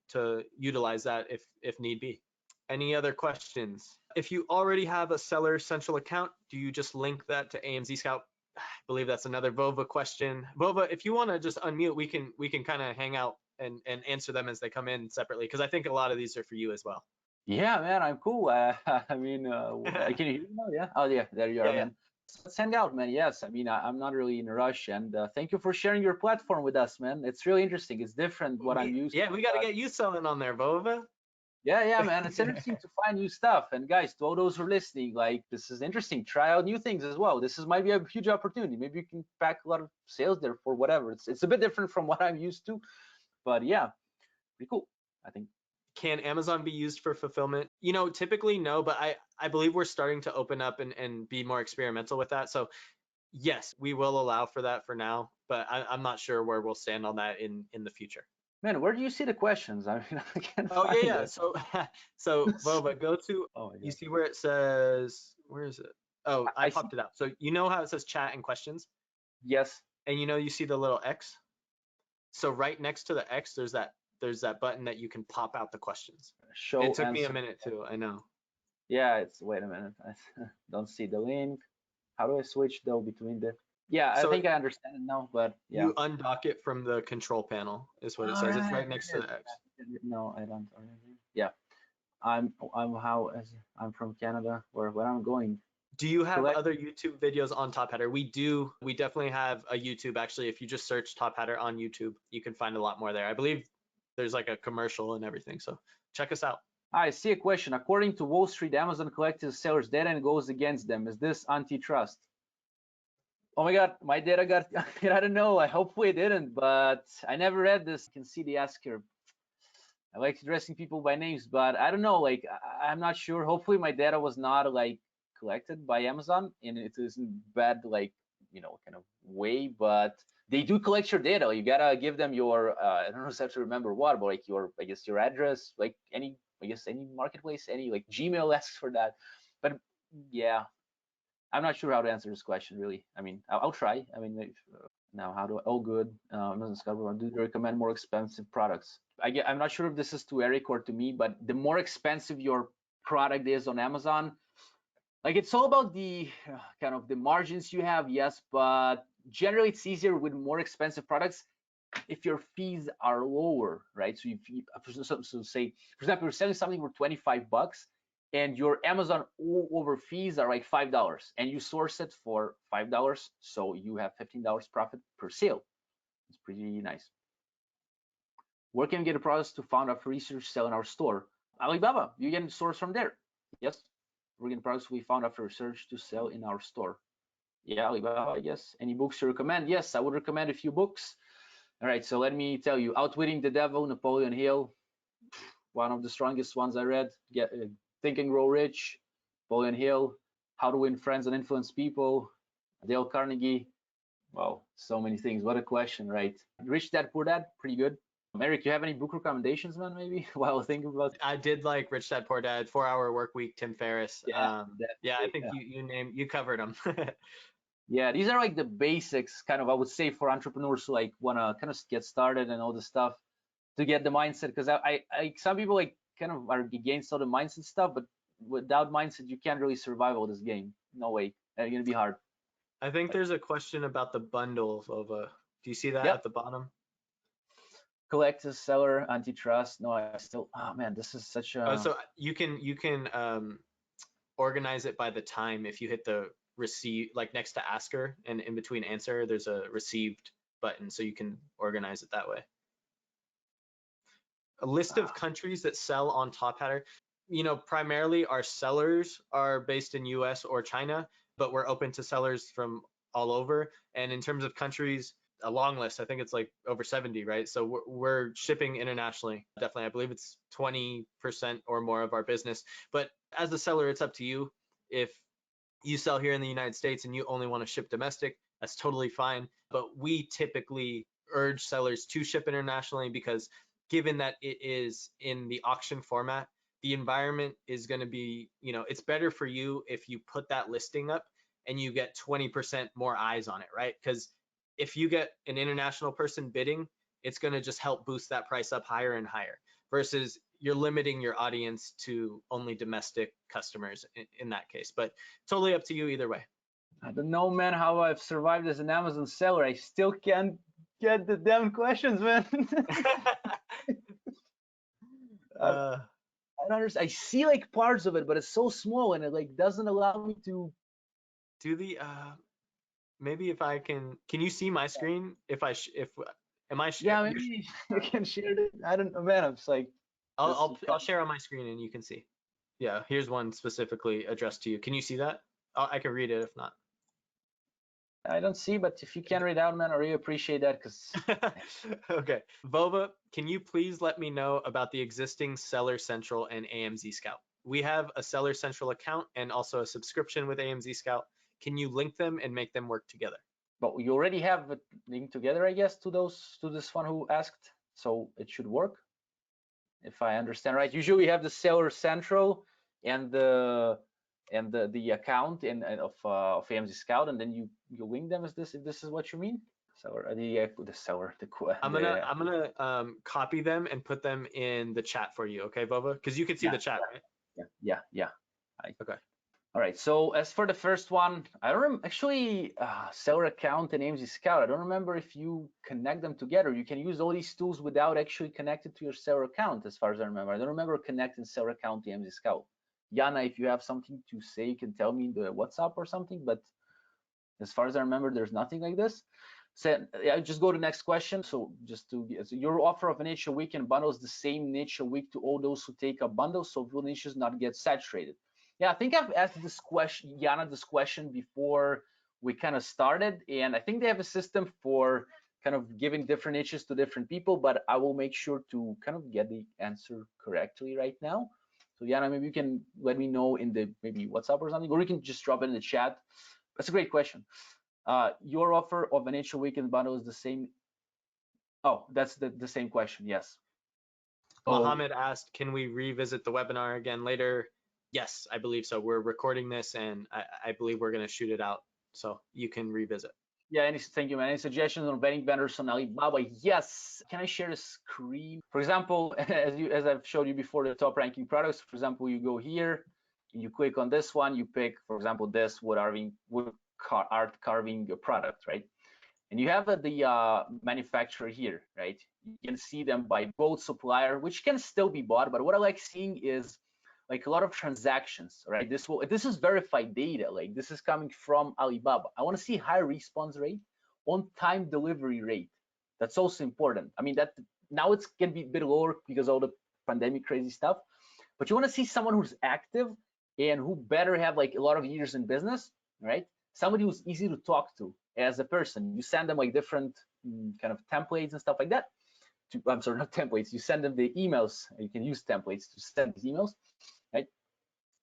utilize that if need be. Any other questions? If you already have a Seller Central account, do you just link that to AMZScout? I believe that's another Vova question. Vova, if you want to just unmute, we can kind of hang out and answer them as they come in separately, because I think a lot of these are for you as well. Yeah, man, I'm cool. I mean, can you hear me now? Yeah. Oh, yeah. There you are, man. So let's hang out, man. Yes. I mean, I'm not really in a rush, and thank you for sharing your platform with us, man. It's really interesting. It's different what I'm used to. Yeah, we got to get you selling on there, Vova. Yeah, man. It's interesting to find new stuff. And guys, to all those who are listening, like, this is interesting. Try out new things as well. This might be a huge opportunity. Maybe you can pack a lot of sales there for whatever. It's a bit different from what I'm used to, but yeah, pretty cool, I think. Can Amazon be used for fulfillment? You know, typically no, but I believe we're starting to open up and be more experimental with that. So yes, we will allow for that for now, but I'm not sure where we'll stand on that in the future. Man, where do you see the questions? I mean, I can't find yeah. It. So Vova, go to, you see where it says, where is it? Oh, I popped it out. So you know how it says chat and questions? Yes. And you know, you see the little X? So right next to the X, there's that button that you can pop out the questions. It took me a minute too, I know. Yeah, wait a minute. I don't see the link. How do I switch though between the? Yeah, I think I understand it now, but yeah. You undock it from the control panel is what it says. It's right next to the X. No, I don't. Yeah, I'm from Canada, where I'm going. Do you have other YouTube videos on Tophatter? We do. We definitely have a YouTube. Actually, if you just search Tophatter on YouTube, you can find a lot more there. I believe there's like a commercial and everything. So check us out. I see a question. According to Wall Street, Amazon collects the seller's data and goes against them. Is this antitrust? Oh my God, my data got, I don't know. I hopefully it didn't, but I never read this. You can see the asker. I like addressing people by names, but I don't know. Like, I'm not sure. Hopefully my data was not like collected by Amazon and it isn't bad, like, you know, kind of way, but they do collect your data. You gotta give them your, I don't know if I have to remember what, but like your, I guess your address, like any, I guess any marketplace, any like Gmail asks for that. But yeah, I'm not sure how to answer this question really. I mean, I'll try. I mean, now how do I, oh good, AMZScout, do you recommend more expensive products? I'm not sure if this is to Eric or to me, but the more expensive your product is on Amazon, like it's all about the kind of the margins you have, yes, but generally it's easier with more expensive products if your fees are lower, right? So if you, so say, for example, you're selling something for 25 bucks and your Amazon over fees are like $5 and you source it for $5, so you have $15 profit per sale. It's pretty nice. Where can we get the products to found after research sell in our store? Alibaba, you can source from there. Yes, we're getting products we found after research to sell in our store. Yeah, Alibaba, I guess. Any books you recommend? Yes, I would recommend a few books. All right, so let me tell you, Outwitting the Devil, Napoleon Hill, one of the strongest ones I read. Think and Grow Rich, Napoleon Hill, How to Win Friends and Influence People, Dale Carnegie. Wow, so many things. What a question, right? Rich Dad, Poor Dad, pretty good. Eric, you have any book recommendations, man? Maybe while thinking about. I did like Rich Dad Poor Dad, 4 Hour Work Week, Tim Ferriss. Yeah, I think you covered them. Yeah, these are like the basics, kind of, I would say, for entrepreneurs who like want to kind of get started and all the stuff to get the mindset. Because I some people like kind of are against all the mindset stuff, but without mindset, you can't really survive all this game. No way, it's gonna be hard. I think there's a question about the bundle, Vova. Do you see that at the bottom? Collect a seller, antitrust. No, I still. Oh man, this is such a. So you can organize it by the time. If you hit the receive, like next to asker and in between answer, there's a received button, so you can organize it that way. A list of countries that sell on Tophatter. You know, primarily our sellers are based in US or China, but we're open to sellers from all over. And in terms of countries, a long list, I think it's like over 70, right? So we're shipping internationally. Definitely, I believe it's 20% or more of our business. But as a seller, it's up to you. If you sell here in the United States and you only want to ship domestic, that's totally fine. But we typically urge sellers to ship internationally because given that it is in the auction format, the environment is going to be, you know, it's better for you if you put that listing up and you get 20% more eyes on it, right? Because if you get an international person bidding, it's going to just help boost that price up higher and higher versus you're limiting your audience to only domestic customers in that case. But totally up to you either way. I don't know, man, how I've survived as an Amazon seller. I still can't get the damn questions, man. I don't understand. I see like parts of it, but it's so small and it like doesn't allow me to do the maybe if I can you see my screen? If am I yeah, maybe you can share it. I don't know, man. I'm just like I'll share on my screen and you can see. Yeah, here's one specifically addressed to you. Can you see that? I can read it if not. I don't see, but if you can read out, man, I really appreciate that because okay. Vova, can you please let me know about the existing Seller Central and AMZScout? We have a Seller Central account and also a subscription with AMZScout. Can you link them and make them work together? But we already have it linked together, I guess, to this one who asked, so it should work, if I understand right. Usually we have the Seller Central and the account of AMZScout, and then you link them. If this is what you mean? Seller, I'm gonna copy them and put them in the chat for you, okay, Vova? Because you can see the chat, right? Yeah. Okay. All right. So as for the first one, I don't remember actually Seller account and AMZScout. I don't remember if you connect them together. You can use all these tools without actually connected to your Seller account, as far as I remember. I don't remember connecting Seller account to AMZScout. Yana, if you have something to say, you can tell me in the WhatsApp or something. But as far as I remember, there's nothing like this. So yeah, just go to the next question. So just to get, so your offer of a niche a week and bundles the same niche a week to all those who take a bundle, so will niches not get saturated? Yeah, I think I've asked this question, Yana, this question before we kind of started, and I think they have a system for kind of giving different niches to different people, but I will make sure to kind of get the answer correctly right now. So Yana, maybe you can let me know in the maybe WhatsApp or something, or you can just drop it in the chat. That's a great question. Your offer of an niche a week and bundle is the same. Oh, that's the same question. Yes. Mohammed asked, can we revisit the webinar again later? Yes, I believe so. We're recording this and I believe we're going to shoot it out, so you can revisit. Yeah, thank you, man. Any suggestions on vetting vendors on Alibaba? Yes. Can I share the screen? For example, as I've showed you before, the top ranking products. For example, you go here, and you click on this one. You pick, for example, this wood art carving product, right? And you have the manufacturer here, right? You can see them by both supplier, which can still be bought. But what I like seeing is like a lot of transactions, right? This is verified data. Like this is coming from Alibaba. I want to see high response rate, on time delivery rate. That's also important. I mean, that now it can be a bit lower because of all the pandemic crazy stuff, but you want to see someone who's active and who better have like a lot of years in business, right? Somebody who's easy to talk to as a person. You send them like different kind of templates and stuff like that. I'm sorry, not templates. You send them the emails. You can use templates to send these emails, right?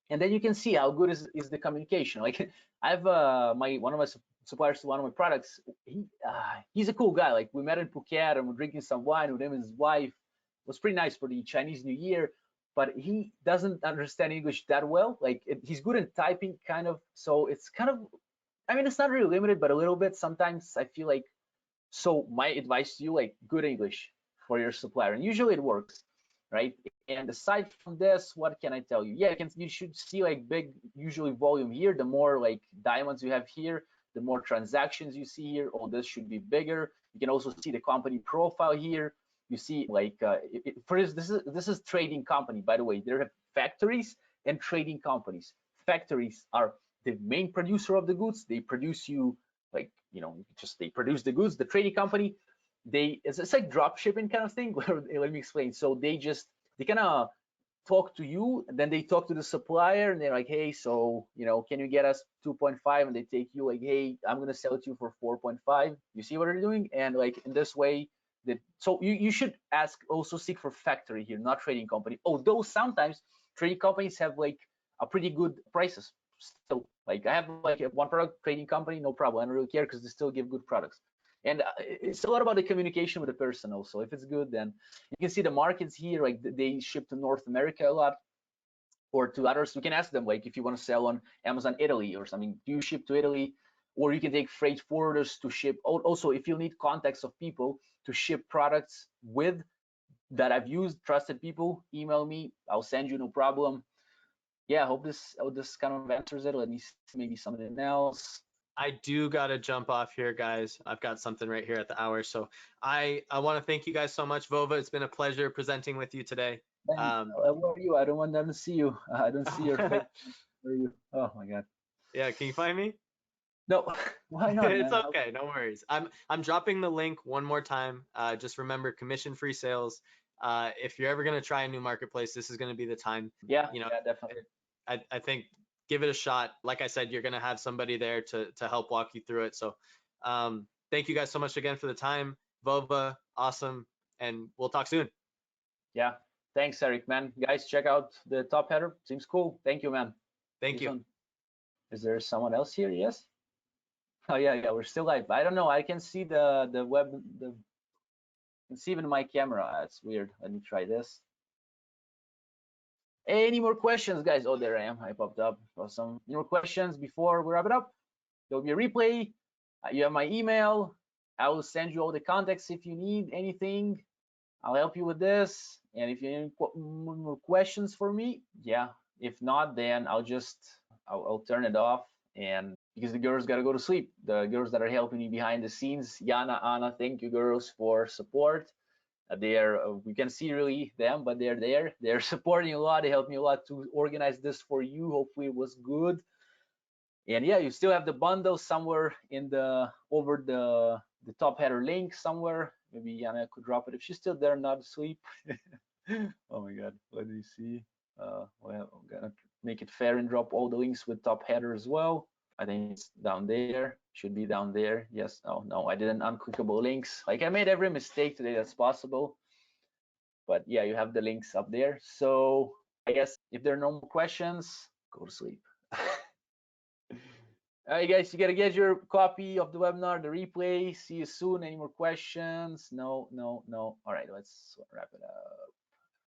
And then you can see how good is the communication. Like I have one of my suppliers to one of my products. He's a cool guy. Like we met in Phuket and we're drinking some wine with him and his wife. It was pretty nice for the Chinese New Year, but he doesn't understand English that well. Like he's good in typing, kind of. So it's kind of, I mean, it's not really limited, but a little bit. Sometimes I feel like, so my advice to you, like good English for your supplier, and usually it works, right? And aside from this, what can I tell you? Yeah, you should see like big, usually volume here. The more like diamonds you have here, the more transactions you see here. Oh, this should be bigger. You can also see the company profile here. You see like this is trading company, by the way. There have factories and trading companies. Factories are the main producer of the goods. They produce you like, you know, they produce the goods. The trading company, it's like drop shipping kind of thing. Let me explain. So they kind of talk to you, and then they talk to the supplier, and they're like, hey, so, you know, can you get us 2.5? And they take you like, hey, I'm gonna sell it to you for 4.5. You see what they're doing? And like in this way, so you should also seek for factory here, not trading company. Although sometimes trading companies have like a pretty good prices. So like I have like one product trading company, no problem. I don't really care because they still give good products. And it's a lot about the communication with the person also. If it's good, then you can see the markets here, like they ship to North America a lot, or to others. You can ask them, like if you want to sell on Amazon Italy or something, do you ship to Italy? Or you can take freight forwarders to ship. Also, if you need contacts of people to ship products with that I've used, trusted people, email me. I'll send you, no problem. Yeah, I hope this kind of answers it. Let me see maybe something else. I do gotta jump off here, guys. I've got something right here at the hour. So I want to thank you guys so much, Vova. It's been a pleasure presenting with you today. Where are you? I don't want them to see you. I don't see your face. Where are you? Oh my God. Yeah, can you find me? No, why not? It's man? okay, no worries. I'm dropping the link one more time. Just remember, commission-free sales. If you're ever gonna try a new marketplace, this is gonna be the time. Yeah, you know, yeah, definitely. I think give it a shot. Like I said, you're gonna have somebody there to help walk you through it. So thank you guys so much again for the time. Vova, awesome, and we'll talk soon. Yeah, thanks, Eric, man. Guys, check out the Tophatter. Seems cool. Thank you, man. Thank you. Soon. Is there someone else here? Yes. Oh yeah, we're still live. I don't know. I can see the web. I can see even my camera. It's weird. Let me try this. Any more questions, guys? Oh, there I am. I popped up. Awesome. Any more questions before we wrap it up? There'll be a replay. You have my email. I will send you all the contacts if you need anything. I'll help you with this. And if you have any more questions for me, yeah. If not, then I'll turn it off. And because the girls gotta go to sleep, the girls that are helping me behind the scenes, Yana, Anna, thank you girls for support. We can see really them, but they're there. They're supporting a lot. They helped me a lot to organize this for you. Hopefully it was good. And yeah, you still have the bundle somewhere over the the top header link somewhere. Maybe Yana could drop it if she's still there, not asleep. Oh my God, let me see. Well, I'm gonna make it fair and drop all the links with top header as well. I think it's down there, should be down there. Yes, oh no, I didn't unclickable links. Like I made every mistake today that's possible. But yeah, you have the links up there. So I guess if there are no more questions, go to sleep. All right, guys, you gotta get your copy of the webinar, the replay. See you soon. Any more questions? No, no, no. All right, let's wrap it up.